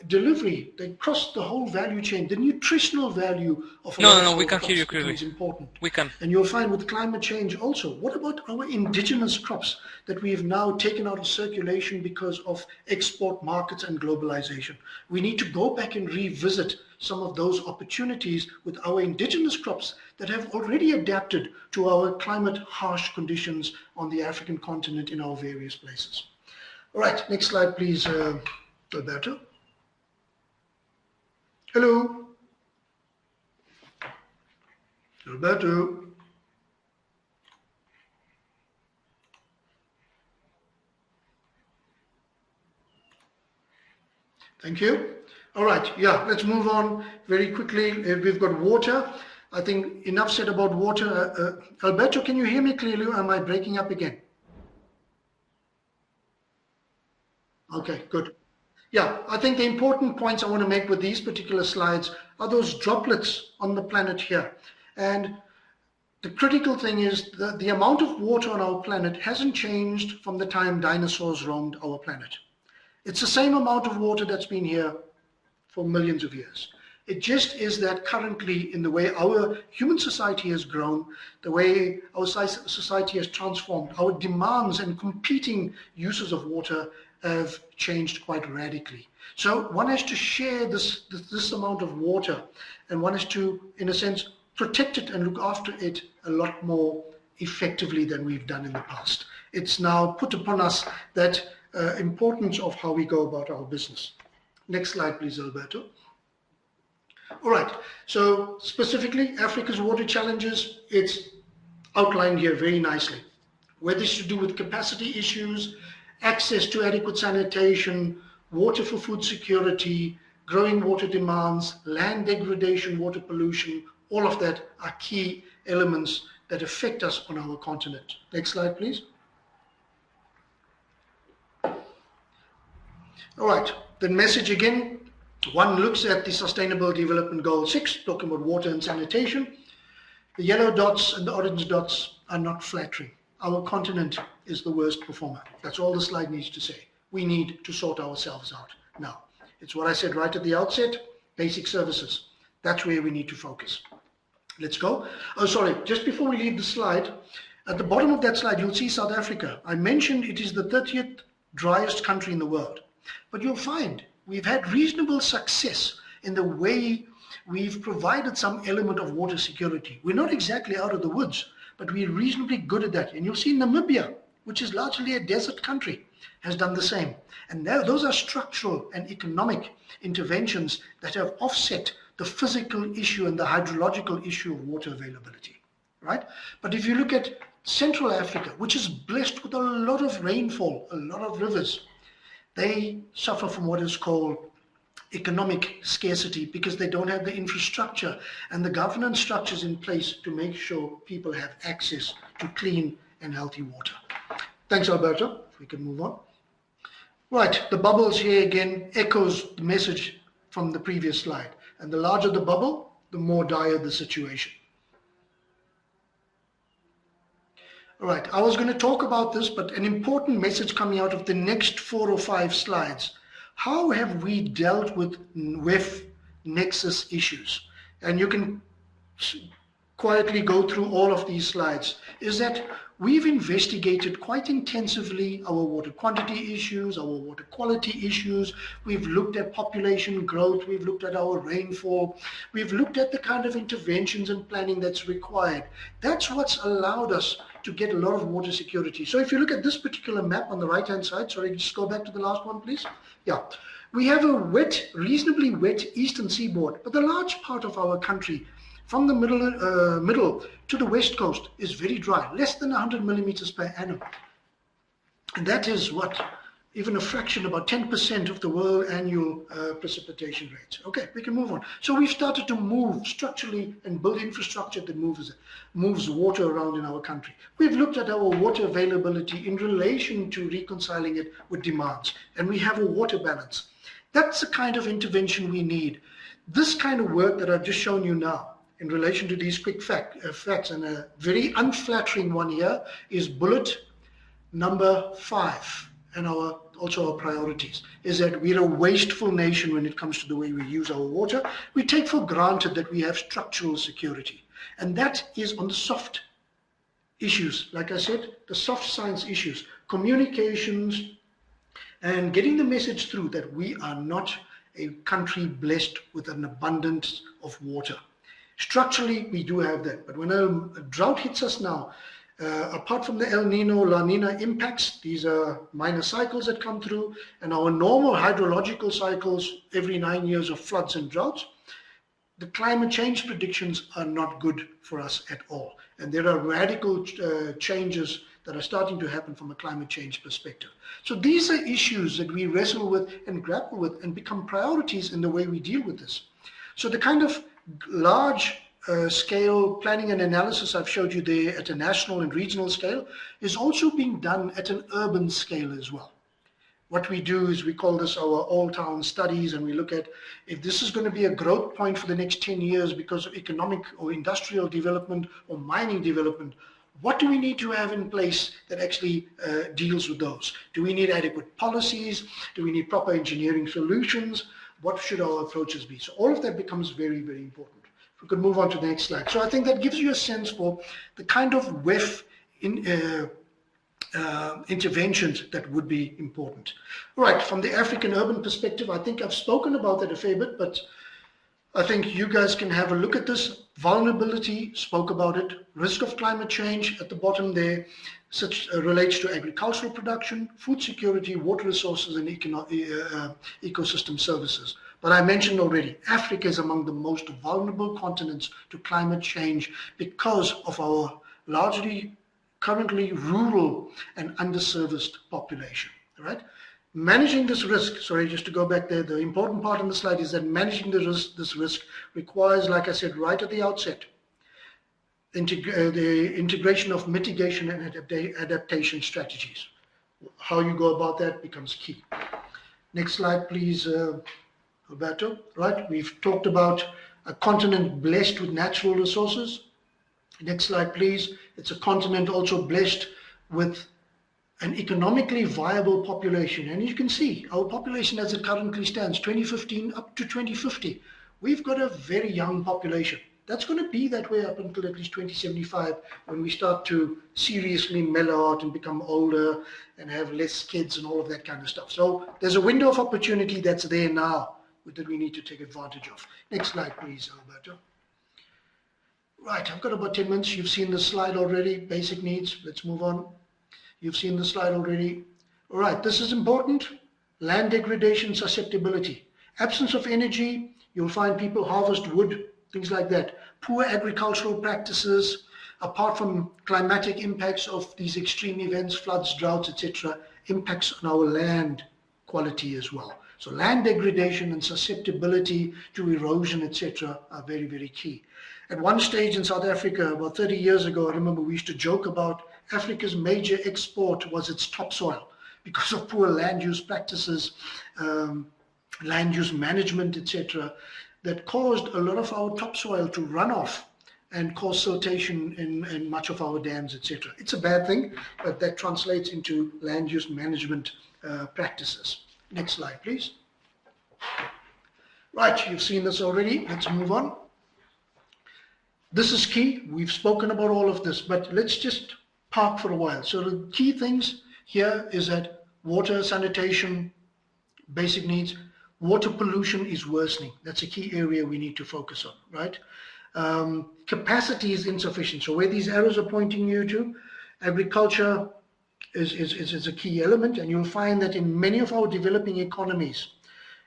[SPEAKER 2] delivery, they cross the whole value chain. The nutritional value of
[SPEAKER 1] we can hear you clearly.
[SPEAKER 2] Is important.
[SPEAKER 1] We can.
[SPEAKER 2] And you'll find with climate change also, what about our indigenous crops that we've now taken out of circulation because of export markets and globalization? We need to go back and revisit some of those opportunities with our indigenous crops that have already adapted to our climate harsh conditions on the African continent in our various places. All right, next slide, please. Alberto. Hello. Alberto. Thank you. All right, yeah, let's move on very quickly. We've got water. I think enough said about water. Alberto, can you hear me clearly or am I breaking up again? Okay, good. Yeah, I think the important points I want to make with these particular slides are those droplets on the planet here. And the critical thing is that the amount of water on our planet hasn't changed from the time dinosaurs roamed our planet. It's the same amount of water that's been here for millions of years. It just is that currently, in the way our human society has grown, the way our society has transformed, our demands and competing uses of water have changed quite radically. So one has to share this amount of water, and one has to, in a sense, protect it and look after it a lot more effectively than we've done in the past. It's now put upon us that importance of how we go about our business. Next slide, please, Alberto. All right, so specifically Africa's water challenges, it's outlined here very nicely. Whether it's to do with capacity issues, access to adequate sanitation, water for food security, growing water demands, land degradation, water pollution, all of that are key elements that affect us on our continent. Next slide, please. All right, the message again. One looks at the Sustainable Development Goal 6, talking about water and sanitation. The yellow dots and the orange dots are not flattering. Our continent is the worst performer. That's all the slide needs to say. We need to sort ourselves out now. It's what I said right at the outset, basic services. That's where we need to focus. Let's go. Oh, sorry, just before we leave the slide, at the bottom of that slide, you'll see South Africa. I mentioned it is the 30th driest country in the world, but you'll find we've had reasonable success in the way we've provided some element of water security. We're not exactly out of the woods, but we're reasonably good at that. And you'll see Namibia, which is largely a desert country, has done the same. And now those are structural and economic interventions that have offset the physical issue and the hydrological issue of water availability, right? But if you look at Central Africa, which is blessed with a lot of rainfall, a lot of rivers, they suffer from what is called economic scarcity because they don't have the infrastructure and the governance structures in place to make sure people have access to clean and healthy water. Thanks, Alberto. If we can move on. Right, the bubbles here again echoes the message from the previous slide. And the larger the bubble, the more dire the situation. All right, I was going to talk about this, but an important message coming out of the next 4 or 5 slides. How have we dealt with Nexus issues? And you can quietly go through all of these slides. Is that we've investigated quite intensively our water quantity issues, our water quality issues. We've looked at population growth. We've looked at our rainfall. We've looked at the kind of interventions and planning that's required. That's what's allowed us to get a lot of water security. So if you look at this particular map on the right-hand side, sorry, just go back to the last one, please. Yeah, we have a wet, reasonably wet eastern seaboard, but the large part of our country from the middle to the west coast is very dry, less than 100 millimeters per annum. And that is what? Even a fraction, about 10% of the world annual precipitation rates. Okay, we can move on. So we've started to move structurally and build infrastructure that moves water around in our country. We've looked at our water availability in relation to reconciling it with demands, and we have a water balance. That's the kind of intervention we need. This kind of work that I've just shown you now in relation to these quick facts, and a very unflattering one here is bullet number 5. And also our priorities is that we're a wasteful nation when it comes to the way we use our water. We take for granted that we have structural security. And that is on the soft issues, like I said, the soft science issues, communications, and getting the message through that we are not a country blessed with an abundance of water. Structurally, we do have that. But when a drought hits us now, apart from the El Nino, La Nina impacts, these are minor cycles that come through, and our normal hydrological cycles every 9 years of floods and droughts, the climate change predictions are not good for us at all. And there are radical changes that are starting to happen from a climate change perspective. So these are issues that we wrestle with and grapple with and become priorities in the way we deal with this. So the kind of large scale planning and analysis I've showed you there at a national and regional scale is also being done at an urban scale as well. What we do is we call this our all town studies, and we look at if this is going to be a growth point for the next 10 years because of economic or industrial development or mining development, what do we need to have in place that actually deals with those? Do we need adequate policies? Do we need proper engineering solutions? what should our approaches be? So all of that becomes very, very important. If we could move on to the next slide. So I think that gives you a sense for the kind of WEF interventions that would be important. Right, from the African urban perspective, I think I've spoken about that a fair bit, but I think you guys can have a look at this. Vulnerability, spoke about it. Risk of climate change at the bottom there, relates to agricultural production, food security, water resources, and ecosystem services. But I mentioned already, Africa is among the most vulnerable continents to climate change because of our largely currently rural and underserviced population, right? Managing this risk, sorry, just to go back there, the important part on the slide is that managing this risk requires, like I said right at the outset, the integration of mitigation and adaptation strategies. How you go about that becomes key. Next slide, please, Roberto. Right, we've talked about a continent blessed with natural resources. Next slide, please. It's a continent also blessed with an economically viable population. And you can see our population as it currently stands, 2015 up to 2050. We've got a very young population. That's going to be that way up until at least 2075 when we start to seriously mellow out and become older and have less kids and all of that kind of stuff. So there's a window of opportunity that's there now that we need to take advantage of. Next slide, please, Alberto. Right, I've got about 10 minutes. You've seen the slide already, basic needs. Let's move on. You've seen the slide already. All right, this is important. Land degradation susceptibility. Absence of energy, you'll find people harvest wood, things like that. Poor agricultural practices, apart from climatic impacts of these extreme events, floods, droughts, etc., impacts on our land quality as well. So land degradation and susceptibility to erosion, etc., are very, very key. At one stage in South Africa, about 30 years ago, I remember we used to joke about Africa's major export was its topsoil because of poor land use practices, land use management, etc., that caused a lot of our topsoil to run off and cause siltation in much of our dams, etc. It's a bad thing, but that translates into land use management practices. Next slide, please. Right, you've seen this already. Let's move on. This is key. We've spoken about all of this, but let's just park for a while. So the key things here is that water, sanitation, basic needs, water pollution is worsening. That's a key area we need to focus on, right? Capacity is insufficient. So where these arrows are pointing you to, agriculture is a key element, and you'll find that in many of our developing economies,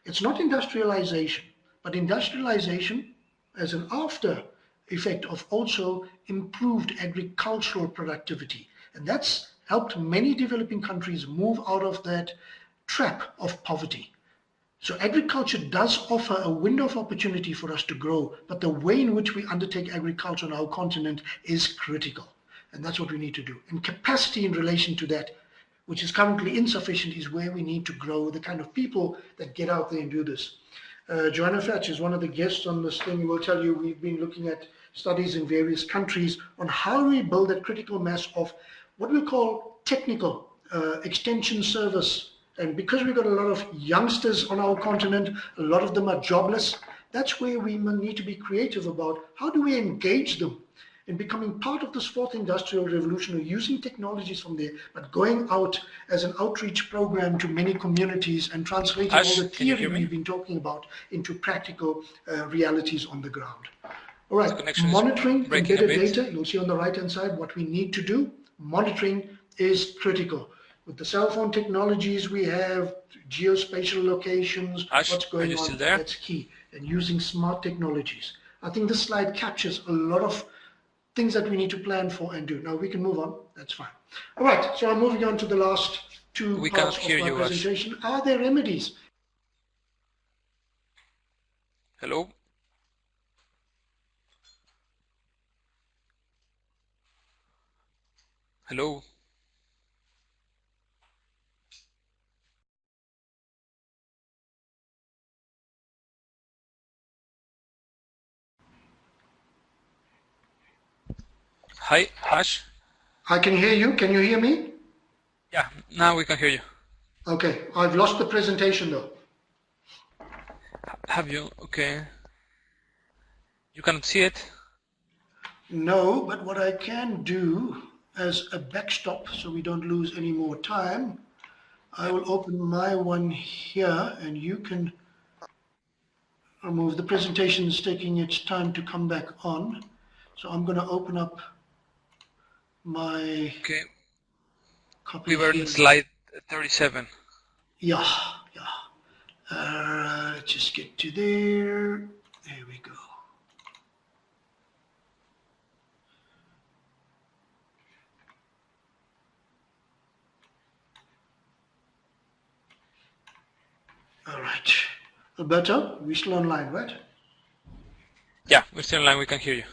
[SPEAKER 2] it's not industrialization, but industrialization as an after effect of also improved agricultural productivity. And that's helped many developing countries move out of that trap of poverty. So agriculture does offer a window of opportunity for us to grow, but the way in which we undertake agriculture on our continent is critical. And that's what we need to do. And capacity in relation to that, which is currently insufficient, is where we need to grow the kind of people that get out there and do this. Joanna Fatch is one of the guests on this thing. We'll tell you we've been looking at studies in various countries on how we build that critical mass of what we call technical extension service. And because we've got a lot of youngsters on our continent, a lot of them are jobless, that's where we need to be creative about how do we engage them in becoming part of this fourth industrial revolution, or using technologies from there, but going out as an outreach program to many communities and translating all the theory we've been talking about into practical realities on the ground. All right, monitoring embedded data, you'll see on the right-hand side what we need to do. Monitoring is critical. With the cell phone technologies we have, geospatial locations, what's going on, that's key. And using smart technologies. I think this slide captures a lot of things that we need to plan for and do. Now we can move on, that's fine. All right, so I'm moving on to the last two parts of my presentation. Are there remedies?
[SPEAKER 1] Hello? Hello? Hi, Ash.
[SPEAKER 2] I can hear you. Can you hear me?
[SPEAKER 1] Yeah, now we can hear you.
[SPEAKER 2] Okay, I've lost the presentation though.
[SPEAKER 1] Have you? Okay. You cannot see it?
[SPEAKER 2] No, but what I can do as a backstop, so we don't lose any more time, I
[SPEAKER 1] Yep.
[SPEAKER 2] will open my one here and you can remove. The presentation is taking its time to come back on. So I'm going to open up my
[SPEAKER 1] Okay. We
[SPEAKER 2] copy
[SPEAKER 1] were in
[SPEAKER 2] here.
[SPEAKER 1] slide 37.
[SPEAKER 2] Yeah, yeah. Let's just get to there. There we go. All right. Alberto, we're still online, right?
[SPEAKER 1] Yeah, we're still in line. We can hear you.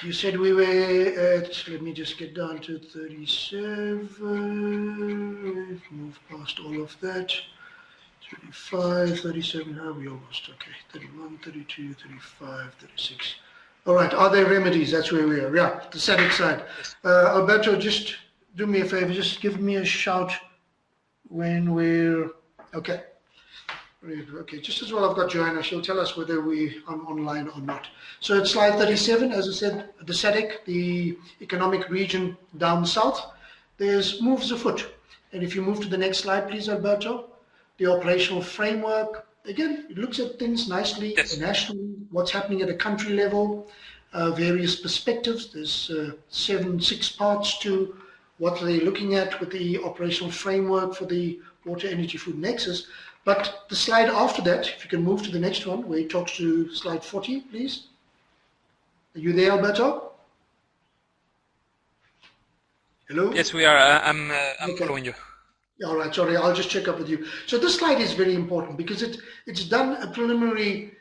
[SPEAKER 2] You said we were at, let me just get down to 37. We've moved past all of that. 35, 37, how are we almost? Okay, 31, 32, 35, 36. All right, are there remedies? That's where we are. Yeah, the static side.
[SPEAKER 1] Yes.
[SPEAKER 2] Alberto, just do me a favor. Just give me a shout when we're, okay. Okay, just as well I've got Joanna. She'll tell us whether I'm online or not. So it's slide 37, as I said, the SADC, the economic region down south. There's moves afoot. And if you move to the next slide, please, Alberto, the operational framework. Again, it looks at things nicely,
[SPEAKER 1] Yes.
[SPEAKER 2] nationally, what's happening at a country level, various perspectives. There's 6 parts to what they're looking at with the operational framework for the water, energy, food nexus. But the slide after that, if you can move to the next one, where it talks to slide 40, please. Are you there, Alberto? Hello?
[SPEAKER 1] Yes, we are. I'm
[SPEAKER 2] Okay.
[SPEAKER 1] following you.
[SPEAKER 2] All right, sorry, I'll just check up with you. So this slide is very important because it's done a preliminary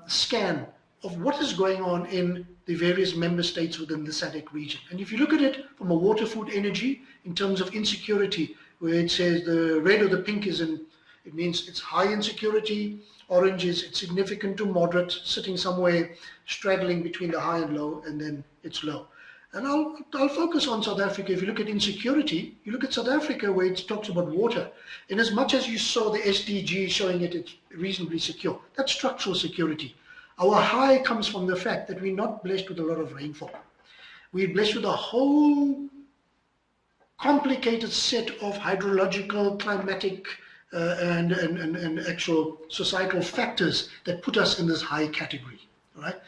[SPEAKER 2] scan of what is going on in the various member states within the SADC region. And if you look at it from a water, food, energy, in terms of insecurity, where it says the red or the pink is in, it means it's high insecurity, orange is it's significant to moderate, sitting somewhere straddling between the high and low, and then it's low. And I'll focus on South Africa. If you look at insecurity, you look at South Africa where it talks about water. In as much as you saw the SDG showing it's reasonably secure, that's structural security. Our high comes from the fact that we're not blessed with a lot of rainfall. We're blessed with a whole complicated set of hydrological, climatic, and actual societal factors that put us in this high category, right?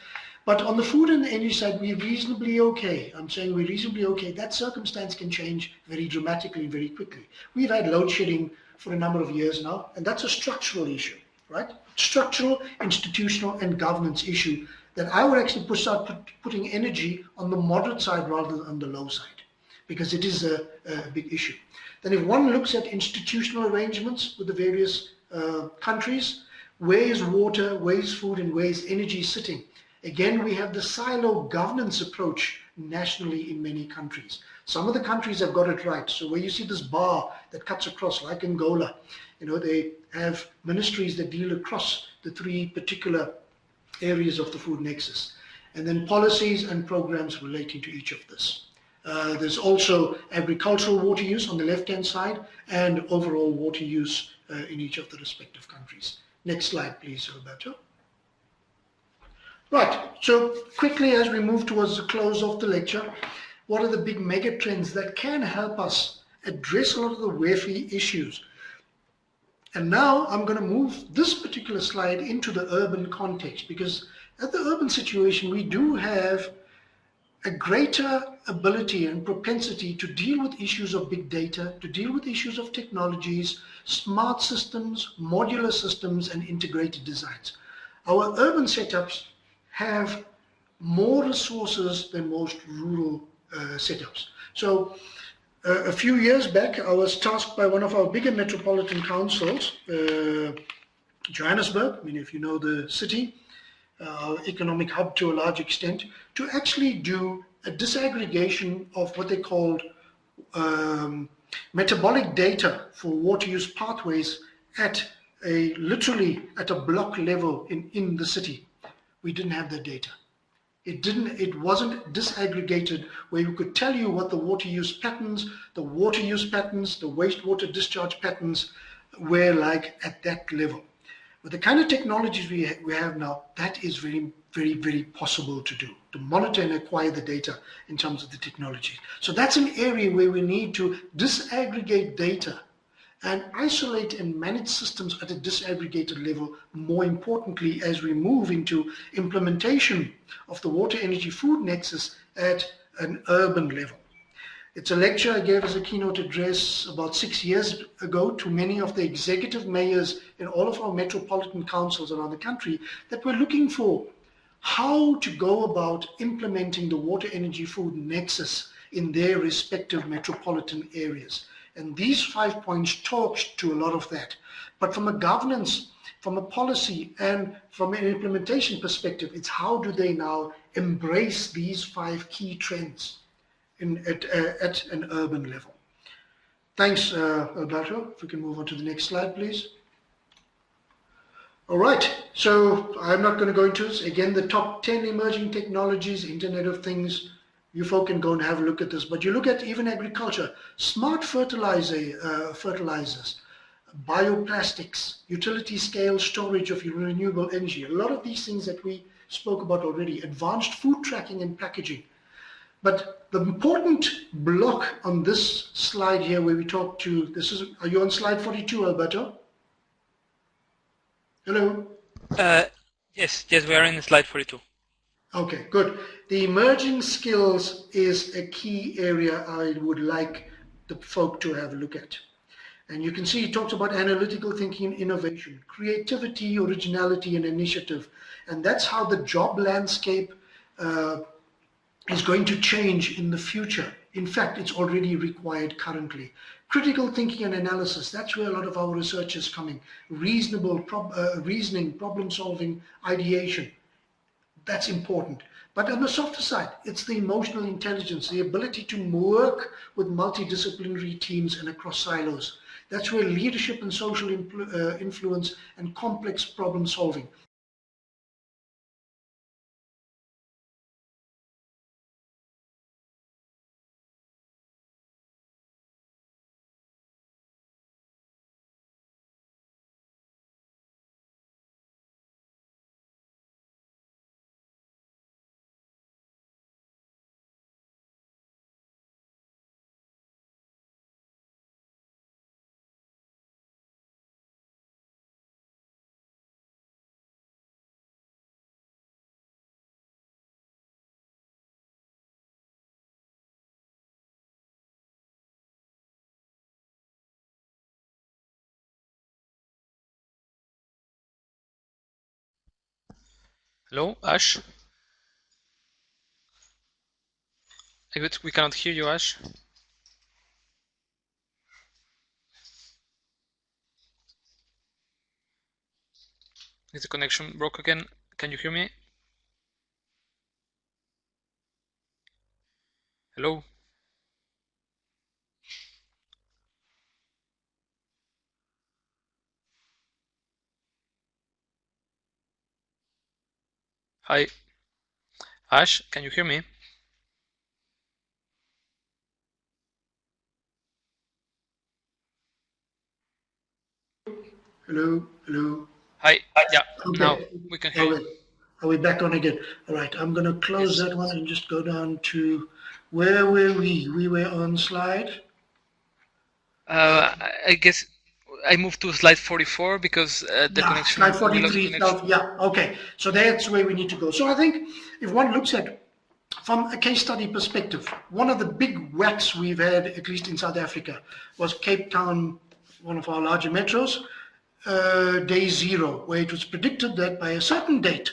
[SPEAKER 2] But on the food and the energy side, we're reasonably okay. I'm saying we're reasonably okay. That circumstance can change very dramatically, very quickly. We've had load shedding for a number of years now, and that's a structural issue, right? Structural, institutional, and governance issue that I would actually push out putting energy on the moderate side rather than on the low side, because it is a big issue. Then if one looks at institutional arrangements with the various countries, where is water, where is food, and where is energy sitting? Again, we have the silo governance approach nationally in many countries. Some of the countries have got it right. So where you see this bar that cuts across, like Angola, they have ministries that deal across the 3 particular areas of the food nexus. And then policies and programs relating to each of this. There's also agricultural water use on the left-hand side and overall water use in each of the respective countries. Next slide, please, Roberto. Right, so quickly as we move towards the close of the lecture, what are the big mega trends that can help us address a lot of the WEFI issues? And now I'm going to move this particular slide into the urban context, because at the urban situation, we do have a greater ability and propensity to deal with issues of big data, to deal with issues of technologies, smart systems, modular systems, and integrated designs. Our urban setups have more resources than most rural setups. So a few years back, I was tasked by one of our bigger metropolitan councils, Johannesburg, I mean, if you know the city, our economic hub to a large extent, to actually do a disaggregation of what they called metabolic data for water use pathways at literally at a block level in the city. We didn't have that data. It wasn't disaggregated where we could tell you what the water use patterns, the wastewater discharge patterns were like at that level. With the kind of technologies we have now, that is very, very, very possible to do, to monitor and acquire the data in terms of the technology. So that's an area where we need to disaggregate data and isolate and manage systems at a disaggregated level, more importantly, as we move into implementation of the water energy food nexus at an urban level. It's a lecture I gave as a keynote address about 6 years ago to many of the executive mayors in all of our metropolitan councils around the country that were looking for how to go about implementing the water energy food nexus in their respective metropolitan areas. And these 5 points talked to a lot of that. But from a governance, from a policy, and from an implementation perspective, it's how do they now embrace these 5 key trends at an urban level. Thanks, Alberto. If we can move on to the next slide, please. All right, so I'm not going to go into this. Again, the top 10 emerging technologies, Internet of Things, you folk can go and have a look at this. But you look at even agriculture, smart fertilizers, bioplastics, utility scale storage of renewable energy, a lot of these things that we spoke about already, advanced food tracking and packaging. But the important block on this slide here where we talk to, are you on slide 42, Alberto? Hello?
[SPEAKER 3] Yes, we are in slide 42.
[SPEAKER 2] Okay, good. The emerging skills is a key area I would like the folk to have a look at. And you can see he talks about analytical thinking and innovation, creativity, originality, and initiative. And that's how the job landscape is going to change in the future. In fact, it's already required currently. Critical thinking and analysis, that's where a lot of our research is coming. Reasonable reasoning, problem solving, ideation, that's important. But on the softer side, it's the emotional intelligence, the ability to work with multidisciplinary teams and across silos. That's where leadership and social influence and complex problem solving.
[SPEAKER 1] Hello, Ash? We cannot hear you, Ash. Is the connection broke again? Can you hear me? Hello? Hi. Ash, can you hear me?
[SPEAKER 2] Hello, hello.
[SPEAKER 1] Hi. Yeah,
[SPEAKER 2] Okay.
[SPEAKER 1] now we can hear you.
[SPEAKER 2] Are we back on again? All right, I'm going to close that one and just go down to, where were we? We were on slide?
[SPEAKER 1] I guess I moved to slide 44 because the connection.
[SPEAKER 2] Slide 43. Yeah, okay. So that's where we need to go. So I think if one looks at, from a case study perspective, one of the big whacks we've had, at least in South Africa, was Cape Town, one of our larger metros, day 0, where it was predicted that by a certain date,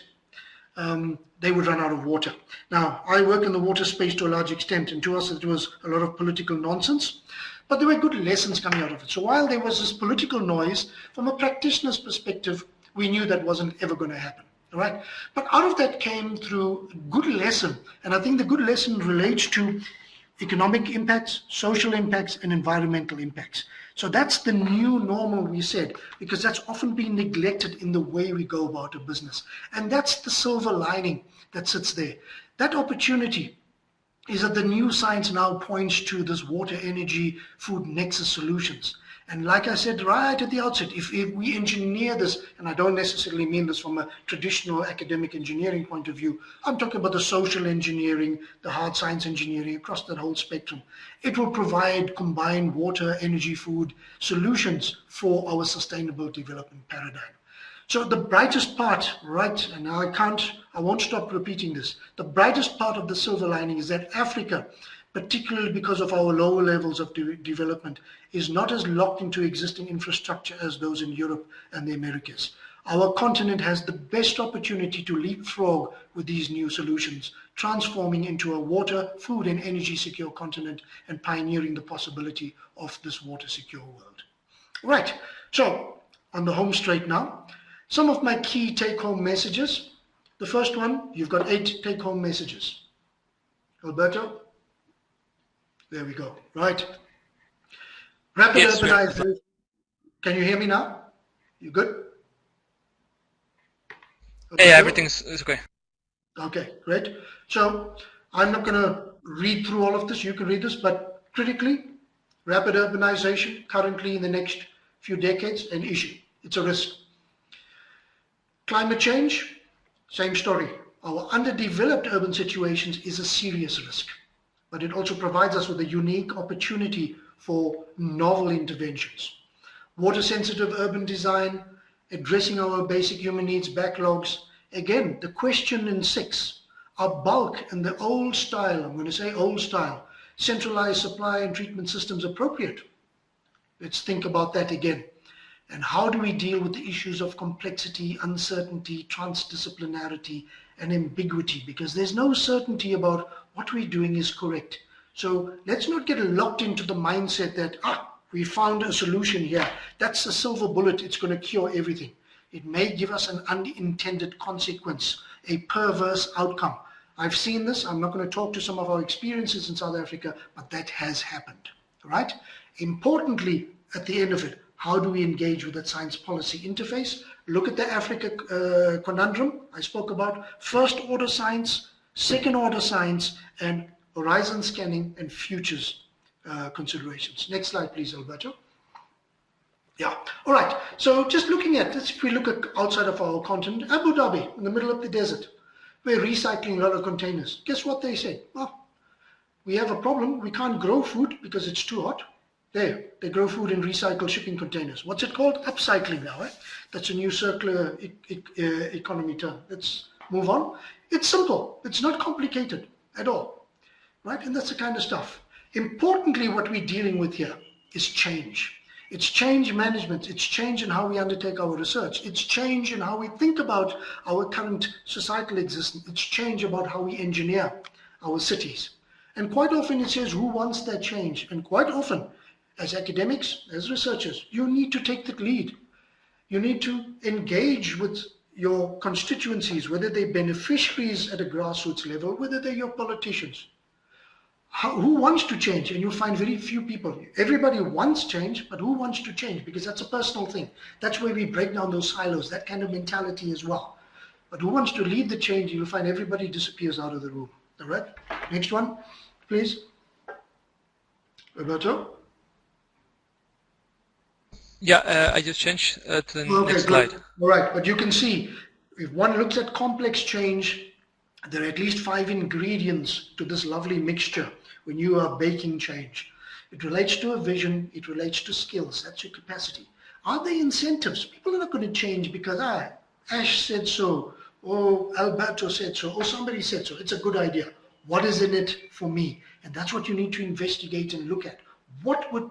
[SPEAKER 2] they would run out of water. Now, I work in the water space to a large extent, and to us it was a lot of political nonsense, but there were good lessons coming out of it. So while there was this political noise, from a practitioner's perspective, we knew that wasn't ever going to happen. All right? But out of that came through a good lesson, and I think the good lesson relates to economic impacts, social impacts, and environmental impacts. So that's the new normal, we said, because that's often been neglected in the way we go about a business. And that's the silver lining that sits there. That opportunity is that the new science now points to this water energy food nexus solutions. And like I said right at the outset, if we engineer this, and I don't necessarily mean this from a traditional academic engineering point of view, I'm talking about the social engineering, the hard science engineering, across that whole spectrum. It will provide combined water, energy, food solutions for our sustainable development paradigm. So the brightest part, right, and I won't stop repeating this, the brightest part of the silver lining is that Africa, particularly because of our lower levels of development, is not as locked into existing infrastructure as those in Europe and the Americas. Our continent has the best opportunity to leapfrog with these new solutions, transforming into a water, food and energy secure continent and pioneering the possibility of this water secure world. Right, so on the home straight now, some of my key take-home messages. The first one, you've got 8 take-home messages. Alberto? There we go. Right. Rapid urbanization. Can you hear me now? You good?
[SPEAKER 3] Yeah, everything's okay.
[SPEAKER 2] Okay, great. So I'm not going to read through all of this. You can read this, but critically, rapid urbanization currently in the next few decades, an issue. It's a risk. Climate change, same story. Our underdeveloped urban situations is a serious risk, but it also provides us with a unique opportunity for novel interventions. Water-sensitive urban design, addressing our basic human needs backlogs. Again, the question in 6, are bulk and the old style, I'm going to say old style, centralized supply and treatment systems appropriate? Let's think about that again. And how do we deal with the issues of complexity, uncertainty, transdisciplinarity, and ambiguity? Because there's no certainty about what we're doing is correct. So let's not get locked into the mindset that, we found a solution here. That's a silver bullet. It's going to cure everything. It may give us an unintended consequence, a perverse outcome. I've seen this. I'm not going to talk to some of our experiences in South Africa, but that has happened, right? Importantly, at the end of it, how do we engage with that science policy interface? Look at the Africa conundrum I spoke about. First order science, second order science, and horizon scanning and futures considerations. Next slide, please, Alberto. Yeah, all right. So just looking at this, if we look at outside of our continent, Abu Dhabi, in the middle of the desert, we're recycling a lot of containers. Guess what they said? Well, we have a problem. We can't grow food because it's too hot. There, they grow food in recycled shipping containers. What's it called? Upcycling now, eh? That's a new circular economy term. Let's move on. It's simple. It's not complicated at all, right? And that's the kind of stuff. Importantly, what we're dealing with here is change. It's change management. It's change in how we undertake our research. It's change in how we think about our current societal existence. It's change about how we engineer our cities. And quite often it says, who wants that change? And quite often, as academics, as researchers, you need to take the lead. You need to engage with your constituencies, whether they're beneficiaries at a grassroots level, whether they're your politicians. Who wants to change? And you'll find very few people. Everybody wants change, but who wants to change? Because that's a personal thing. That's where we break down those silos, that kind of mentality as well. But who wants to lead the change? You'll find everybody disappears out of the room. All right? Next one, please. Roberto?
[SPEAKER 3] Yeah, I just changed to the next slide.
[SPEAKER 2] All right, but you can see, if one looks at complex change, there are at least 5 ingredients to this lovely mixture when you are baking change. It relates to a vision, it relates to skills, that's your capacity. Are there incentives? People are not going to change because, Ash said so, or Alberto said so, or somebody said so. It's a good idea. What is in it for me? And that's what you need to investigate and look at. What would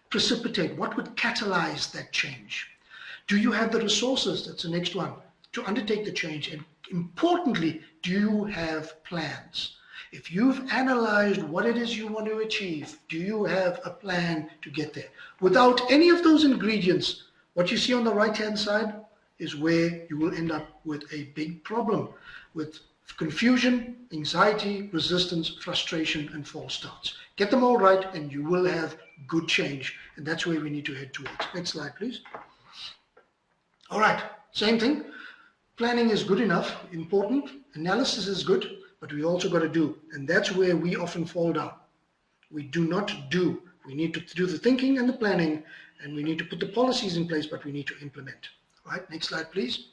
[SPEAKER 2] precipitate, what would catalyze that change? Do you have the resources, that's the next one, to undertake the change? And importantly, do you have plans? If you've analyzed what it is you want to achieve, do you have a plan to get there? Without any of those ingredients, what you see on the right-hand side is where you will end up with a big problem with confusion, anxiety, resistance, frustration, and false starts. Get them all right and you will have good change. And that's where we need to head towards. Next slide, please. All right, same thing. Planning is good enough, important. Analysis is good, but we also got to do. And that's where we often fall down. We do not do We need to do the thinking and the planning, and we need to put the policies in place, but we need to implement. Right, next slide, please.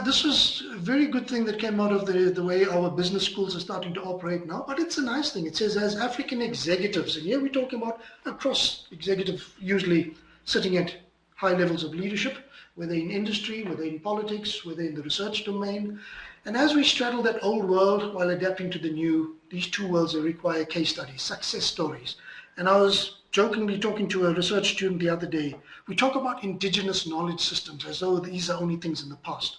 [SPEAKER 2] This was a very good thing that came out of the way our business schools are starting to operate now, but it's a nice thing. It says, as African executives, and here we're talking about across executive, usually sitting at high levels of leadership, whether in industry, whether in politics, whether in the research domain. And as we straddle that old world while adapting to the new, these two worlds require case studies, success stories. And I was jokingly talking to a research student the other day. We talk about indigenous knowledge systems as though these are only things in the past.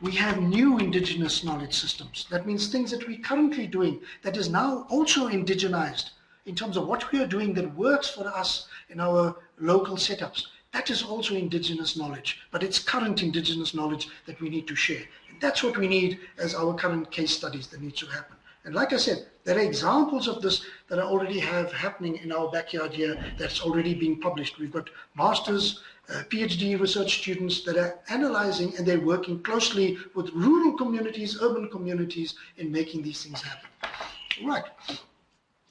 [SPEAKER 2] We have new indigenous knowledge systems. That means things that we're currently doing that is now also indigenized in terms of what we are doing that works for us in our local setups. That is also indigenous knowledge, but it's current indigenous knowledge that we need to share. And that's what we need as our current case studies that need to happen. And like I said, there are examples of this that are already happening in our backyard here that's already being published. We've got masters, PhD research students that are analyzing, and they're working closely with rural communities, urban communities in making these things happen. Right.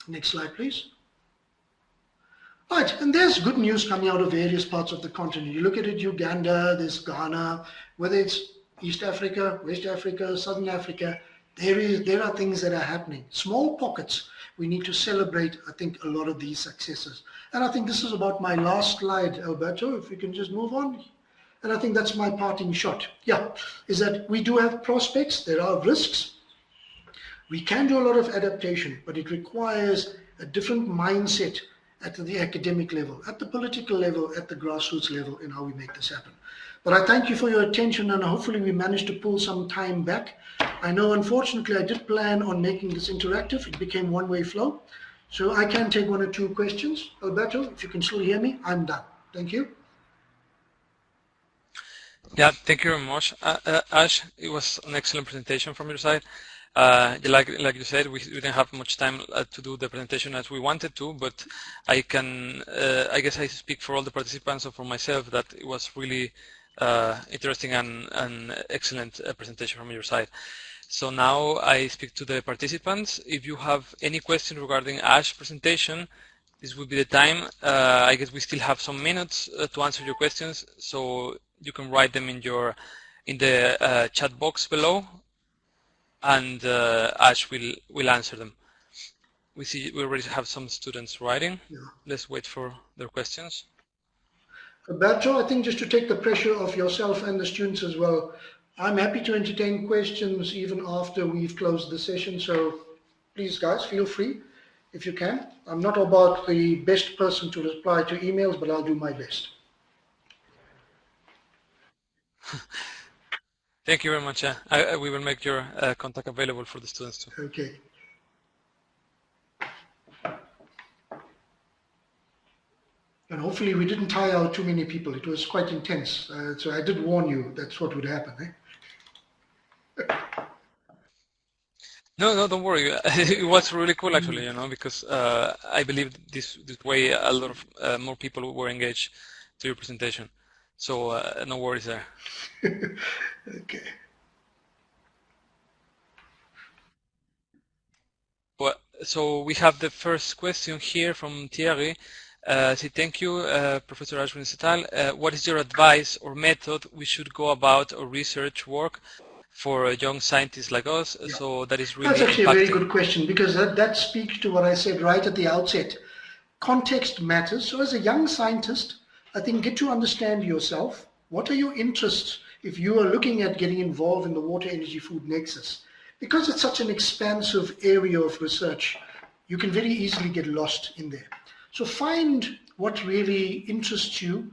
[SPEAKER 2] Next slide, please. Right, and there's good news coming out of various parts of the continent. You look at it, Uganda, there's Ghana, whether it's East Africa, West Africa, Southern Africa, there are things that are happening. Small pockets. We need to celebrate, I think, a lot of these successes. And I think this is about my last slide, Alberto, if we can just move on. And I think that's my parting shot. Yeah, is that we do have prospects, there are risks. We can do a lot of adaptation, but it requires a different mindset at the academic level, at the political level, at the grassroots level in how we make this happen. But I thank you for your attention, and hopefully we managed to pull some time back. I know, unfortunately, I did plan on making this interactive. It became one-way flow. So I can take one or two questions. Alberto, if you can still hear me, I'm done. Thank you.
[SPEAKER 3] Yeah, thank you very much, Ash. It was an excellent presentation from your side. Like you said, we didn't have much time to do the presentation as we wanted to, but I guess I speak for all the participants and for myself that it was really interesting and excellent presentation from your side. So now I speak to the participants. If you have any questions regarding Ash's presentation, this will be the time. I guess we still have some minutes to answer your questions, so you can write them in the chat box below, and Ash will answer them. We already have some students writing. Yeah. Let's wait for their questions.
[SPEAKER 2] Alberto, I think just to take the pressure off yourself and the students as well, I'm happy to entertain questions even after we've closed the session. So please, guys, feel free if you can. I'm not about the best person to reply to emails, but I'll do my best.
[SPEAKER 3] Thank you very much. We will make your contact available for the students too.
[SPEAKER 2] Okay. And hopefully we didn't tire out too many people. It was quite intense. So I did warn you that's what would happen. Eh?
[SPEAKER 3] No, don't worry. It was really cool actually, because I believe this way a lot of more people were engaged to your presentation. So no worries there.
[SPEAKER 2] Okay.
[SPEAKER 3] Well, so we have the first question here from Thierry. Say, thank you, Professor Ashwin Setal. What is your advice or method we should go about our research work for young scientists like us? Yeah. So that is really
[SPEAKER 2] That's actually a very good question, because that speaks to what I said right at the outset. Context matters. So as a young scientist, I think get to understand yourself. What are your interests if you are looking at getting involved in the water, energy, food nexus? Because it's such an expansive area of research, you can very easily get lost in there. So find what really interests you,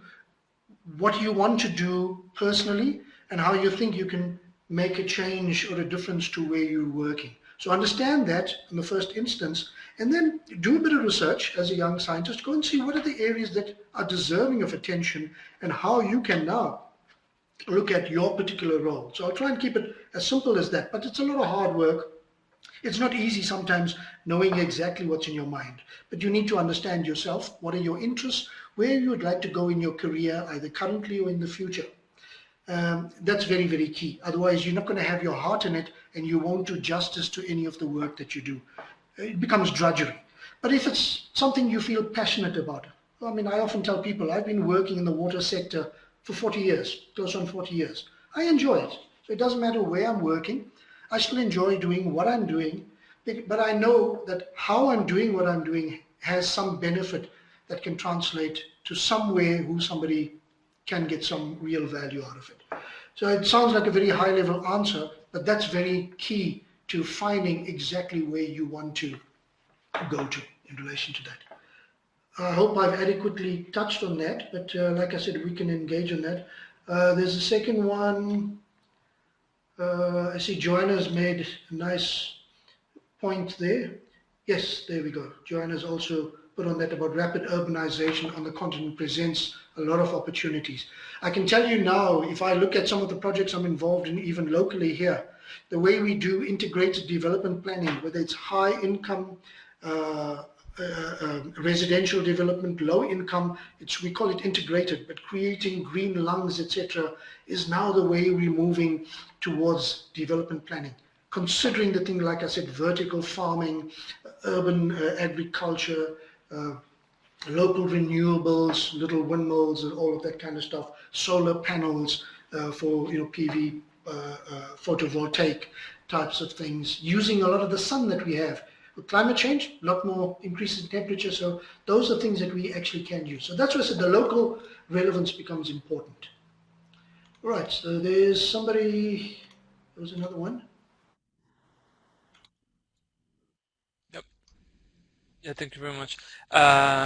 [SPEAKER 2] what you want to do personally, and how you think you can make a change or a difference to where you're working. So understand that in the first instance, and then do a bit of research as a young scientist. Go and see what are the areas that are deserving of attention and how you can now look at your particular role. So I'll try and keep it as simple as that, but it's a lot of hard work. It's not easy sometimes knowing exactly what's in your mind, but you need to understand yourself. What are your interests? Where you would like to go in your career, either currently or in the future. That's very, very key. Otherwise, you're not going to have your heart in it and you won't do justice to any of the work that you do. it becomes drudgery. But if it's something you feel passionate about, I mean, I often tell people I've been working in the water sector for 40 years, close on 40 years. I enjoy it. So it doesn't matter where I'm working. I still enjoy doing what I'm doing, but I know that how I'm doing what I'm doing has some benefit that can translate to somewhere who somebody can get some real value out of it. So it sounds like a very high level answer, but that's very key to finding exactly where you want to go to in relation to that. I hope I've adequately touched on that, but like I said, we can engage on that. There's a second one. I see Joanna's made a nice point there. Yes, there we go. Joanna's also put on that about rapid urbanization on the continent presents a lot of opportunities. I can tell you now, if I look at some of the projects I'm involved in, even locally here, the way we do integrated development planning, whether it's high income, residential development, low income, we call it integrated, but creating green lungs, etc., is now the way we're moving towards development planning. Considering the thing, like I said, vertical farming, urban agriculture, local renewables, little windmills, and all of that kind of stuff, solar panels for PV, photovoltaic types of things, using a lot of the sun that we have. With climate change, a lot more increases in temperature, so those are things that we actually can use. So that's why I said the local relevance becomes important. All right, so there's somebody, there was another one.
[SPEAKER 3] Yep. Yeah, thank you very much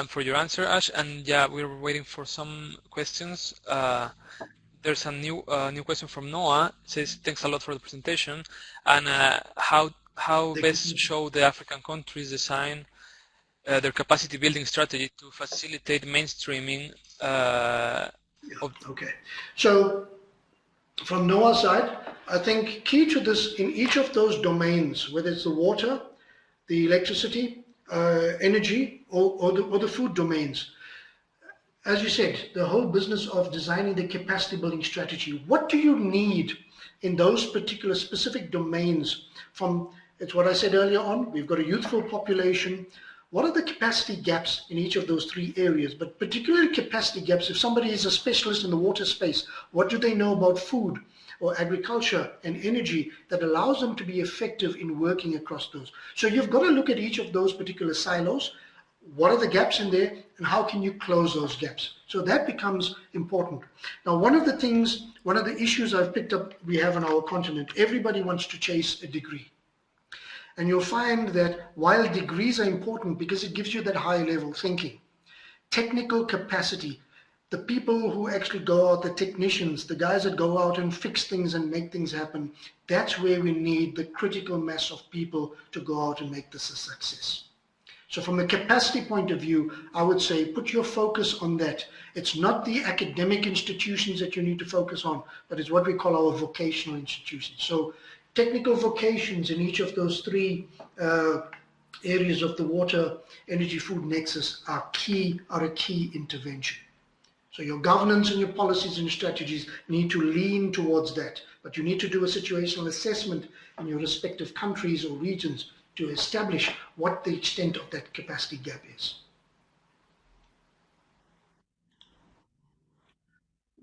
[SPEAKER 3] for your answer, Ash. And yeah, we're waiting for some questions. There's a new question from Noah. It says, thanks a lot for the presentation. And how best show the African countries design their capacity building strategy to facilitate mainstreaming?
[SPEAKER 2] Okay, so from Noah's side, I think key to this in each of those domains, whether it's the water, the electricity, energy, or the food domains, as you said, the whole business of designing the capacity building strategy. What do you need in those particular specific domains? It's what I said earlier on, we've got a youthful population. What are the capacity gaps in each of those three areas? But particularly capacity gaps, if somebody is a specialist in the water space, what do they know about food or agriculture and energy that allows them to be effective in working across those? So you've got to look at each of those particular silos. What are the gaps in there and how can you close those gaps? So that becomes important. Now, one of the issues I've picked up we have on our continent, everybody wants to chase a degree. And you'll find that while degrees are important because it gives you that high level thinking, technical capacity, the people who actually go out, the technicians, the guys that go out and fix things and make things happen, that's where we need the critical mass of people to go out and make this a success. So from a capacity point of view, I would say put your focus on that. It's not the academic institutions that you need to focus on, but it's what we call our vocational institutions. So technical vocations in each of those three areas of the water, energy, food nexus are a key intervention. So your governance and your policies and your strategies need to lean towards that, but you need to do a situational assessment in your respective countries or regions to establish what the extent of that capacity gap is.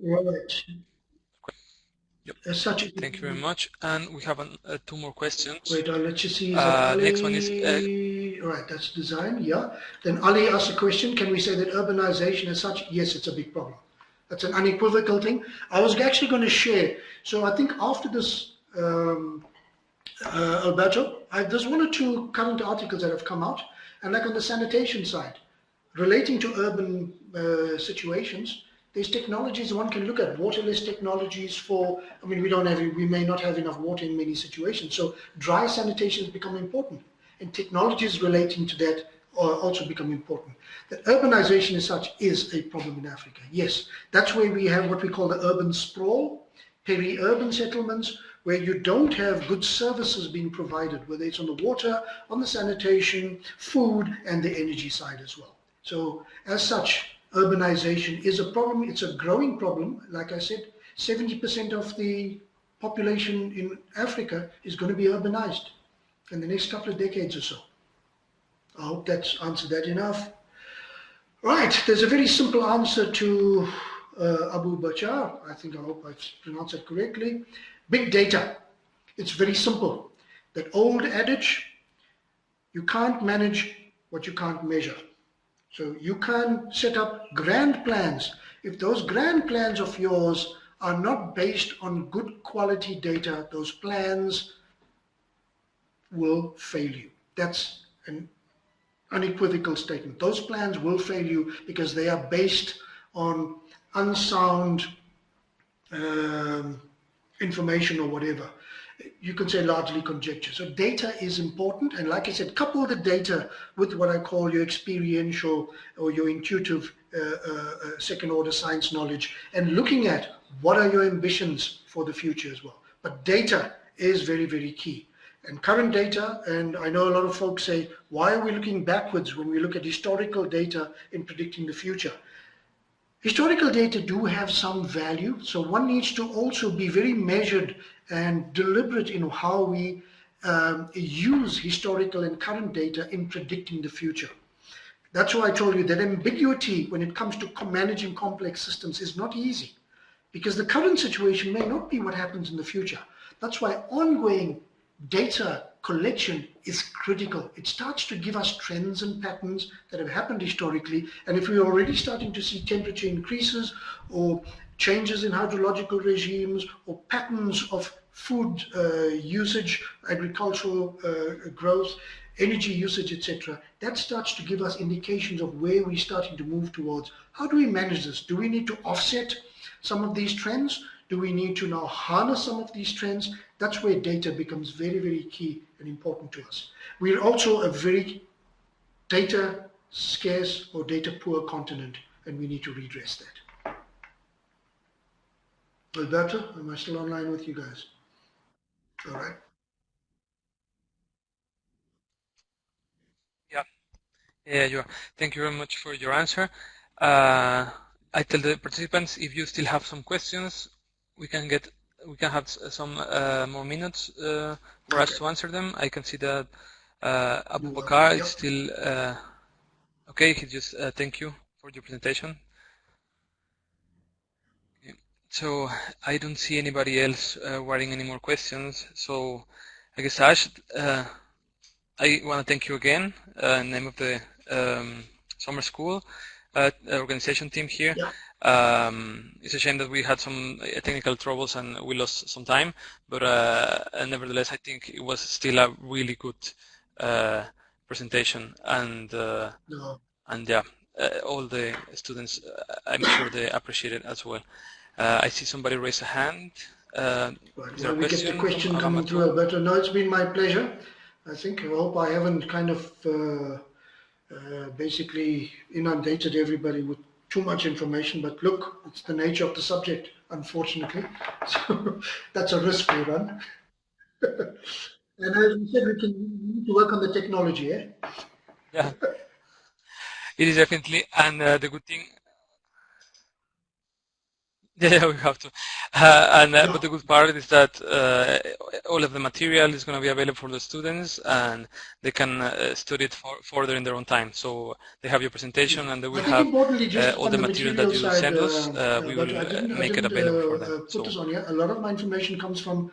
[SPEAKER 2] Right.
[SPEAKER 3] Yep.
[SPEAKER 2] As such,
[SPEAKER 3] thank you very much. And we have two more questions.
[SPEAKER 2] Wait, I'll let you see. Next one is... right, that's design, yeah. Then Ali asked a question, can we say that urbanization as such? Yes, it's a big problem. That's an unequivocal thing. I was actually going to share. So I think after this, Alberto, there's one or two current articles that have come out, and like on the sanitation side, relating to urban situations, there's technologies one can look at, waterless technologies for, I mean, we may not have enough water in many situations, so dry sanitation has become important, and technologies relating to that also become important. That urbanization as such is a problem in Africa, yes. That's where we have what we call the urban sprawl, peri-urban settlements, where you don't have good services being provided, whether it's on the water, on the sanitation, food, and the energy side as well. So as such, urbanization is a problem. It's a growing problem. Like I said, 70% of the population in Africa is going to be urbanized in the next couple of decades or so. I hope that's answered that enough. Right, there's a very simple answer to Abu Bachar. I hope I pronounced it correctly. Big data. It's very simple. That old adage, you can't manage what you can't measure. So you can set up grand plans. If those grand plans of yours are not based on good quality data, those plans will fail you. That's an unequivocal statement. Those plans will fail you because they are based on unsound information or whatever. You can say largely conjecture. So data is important, and like I said, couple the data with what I call your experiential or your intuitive second order science knowledge, and looking at what are your ambitions for the future as well. But data is very, very key. And current data, and I know a lot of folks say, why are we looking backwards when we look at historical data in predicting the future? Historical data do have some value, so one needs to also be very measured and deliberate in how we use historical and current data in predicting the future. That's why I told you that ambiguity when it comes to managing complex systems is not easy, because the current situation may not be what happens in the future. That's why ongoing data collection is critical. It starts to give us trends and patterns that have happened historically, and if we're already starting to see temperature increases or changes in hydrological regimes or patterns of food usage, agricultural growth, energy usage, etc., that starts to give us indications of where we're starting to move towards. How do we manage this? Do we need to offset some of these trends? Do we need to now harness some of these trends? That's where data becomes very, very key and important to us. We're also a very data scarce or data poor continent, and we need to redress that. Alberto, am I still online with you guys? All right.
[SPEAKER 3] Yeah, you are. Thank you very much for your answer. I tell the participants, if you still have some questions, we can have some more minutes for us to answer them. I can see that Abu Bakar is still okay. He just thank you for your presentation. Okay. So I don't see anybody else writing any more questions. So I guess Ash, I want to thank you again in the name of the summer school organization team here.
[SPEAKER 2] Yeah.
[SPEAKER 3] It's a shame that we had some technical troubles and we lost some time, but nevertheless, I think it was still a really good presentation, and yeah, all the students, I'm sure they appreciate it as well. I see somebody raise a hand.
[SPEAKER 2] Right. Well, we get the question coming through, Alberto. No, it's been my pleasure. I hope I haven't kind of basically inundated everybody with too much information, but look, it's the nature of the subject, unfortunately. So that's a risk we run. And as we said, we need to work on the technology, eh?
[SPEAKER 3] Yeah, it is definitely, and the good thing. Yeah, we have to. But the good part is that all of the material is going to be available for the students, and they can study it further in their own time. So they have your presentation, and they will have all the material that you send us. We will make it available for them.
[SPEAKER 2] Put this on here. A lot of my information comes from,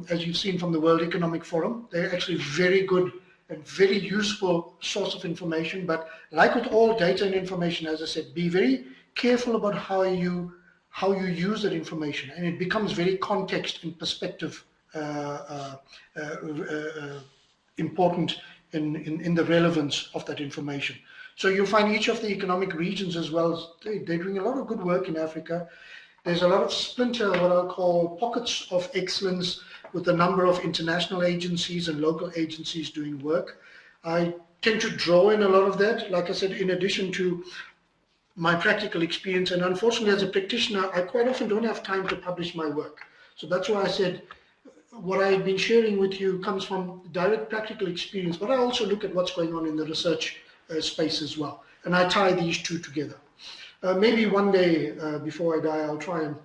[SPEAKER 2] as you've seen from the World Economic Forum. They're actually very good and very useful source of information. But like with all data and information, as I said, be very careful about how you use that information, and it becomes very context and perspective important in the relevance of that information. So you'll find each of the economic regions as well, they're doing a lot of good work in Africa. There's a lot of splinter, what I'll call pockets of excellence, with a number of international agencies and local agencies doing work. I tend to draw in a lot of that, like I said, in addition to my practical experience, and unfortunately as a practitioner I quite often don't have time to publish my work. So that's why I said what I've been sharing with you comes from direct practical experience, but I also look at what's going on in the research space as well, and I tie these two together. Maybe one day before I die I'll try and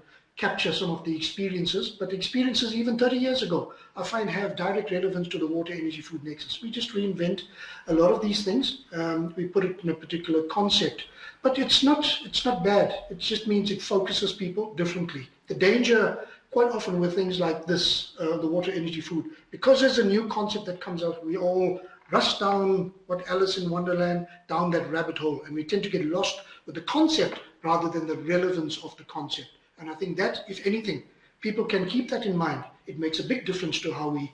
[SPEAKER 2] capture some of the experiences, but experiences even 30 years ago, I find have direct relevance to the water, energy, food nexus. We just reinvent a lot of these things. We put it in a particular concept, but it's not bad. It just means it focuses people differently. The danger quite often with things like this, the water, energy, food, because there's a new concept that comes out, we all rush down what Alice in Wonderland, down that rabbit hole, and we tend to get lost with the concept rather than the relevance of the concept. And I think that, if anything, people can keep that in mind. It makes a big difference to how we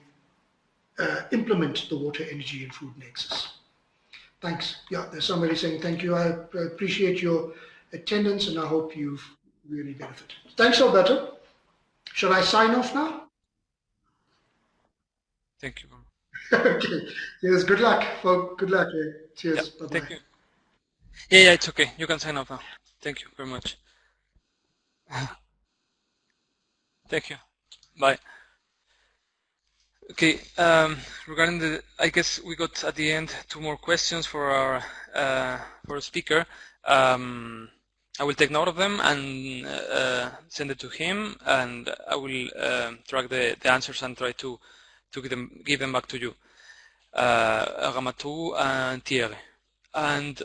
[SPEAKER 2] implement the water, energy, and food nexus. Thanks. Yeah, there's somebody saying thank you. I appreciate your attendance, and I hope you've really benefited. Thanks, Alberto. Shall I sign off now?
[SPEAKER 3] Thank you.
[SPEAKER 2] Okay. Yes, good luck. Good luck. Cheers.
[SPEAKER 3] Yeah,
[SPEAKER 2] Bye-bye.
[SPEAKER 3] thank you. Yeah, it's okay. You can sign off now. Thank you very much. Thank you. Bye. Okay, regarding the, I guess we got at the end 2 more questions for our speaker. I will take note of them and send it to him, and I will track the answers and try to give them back to you, Ramatu and Thierry. And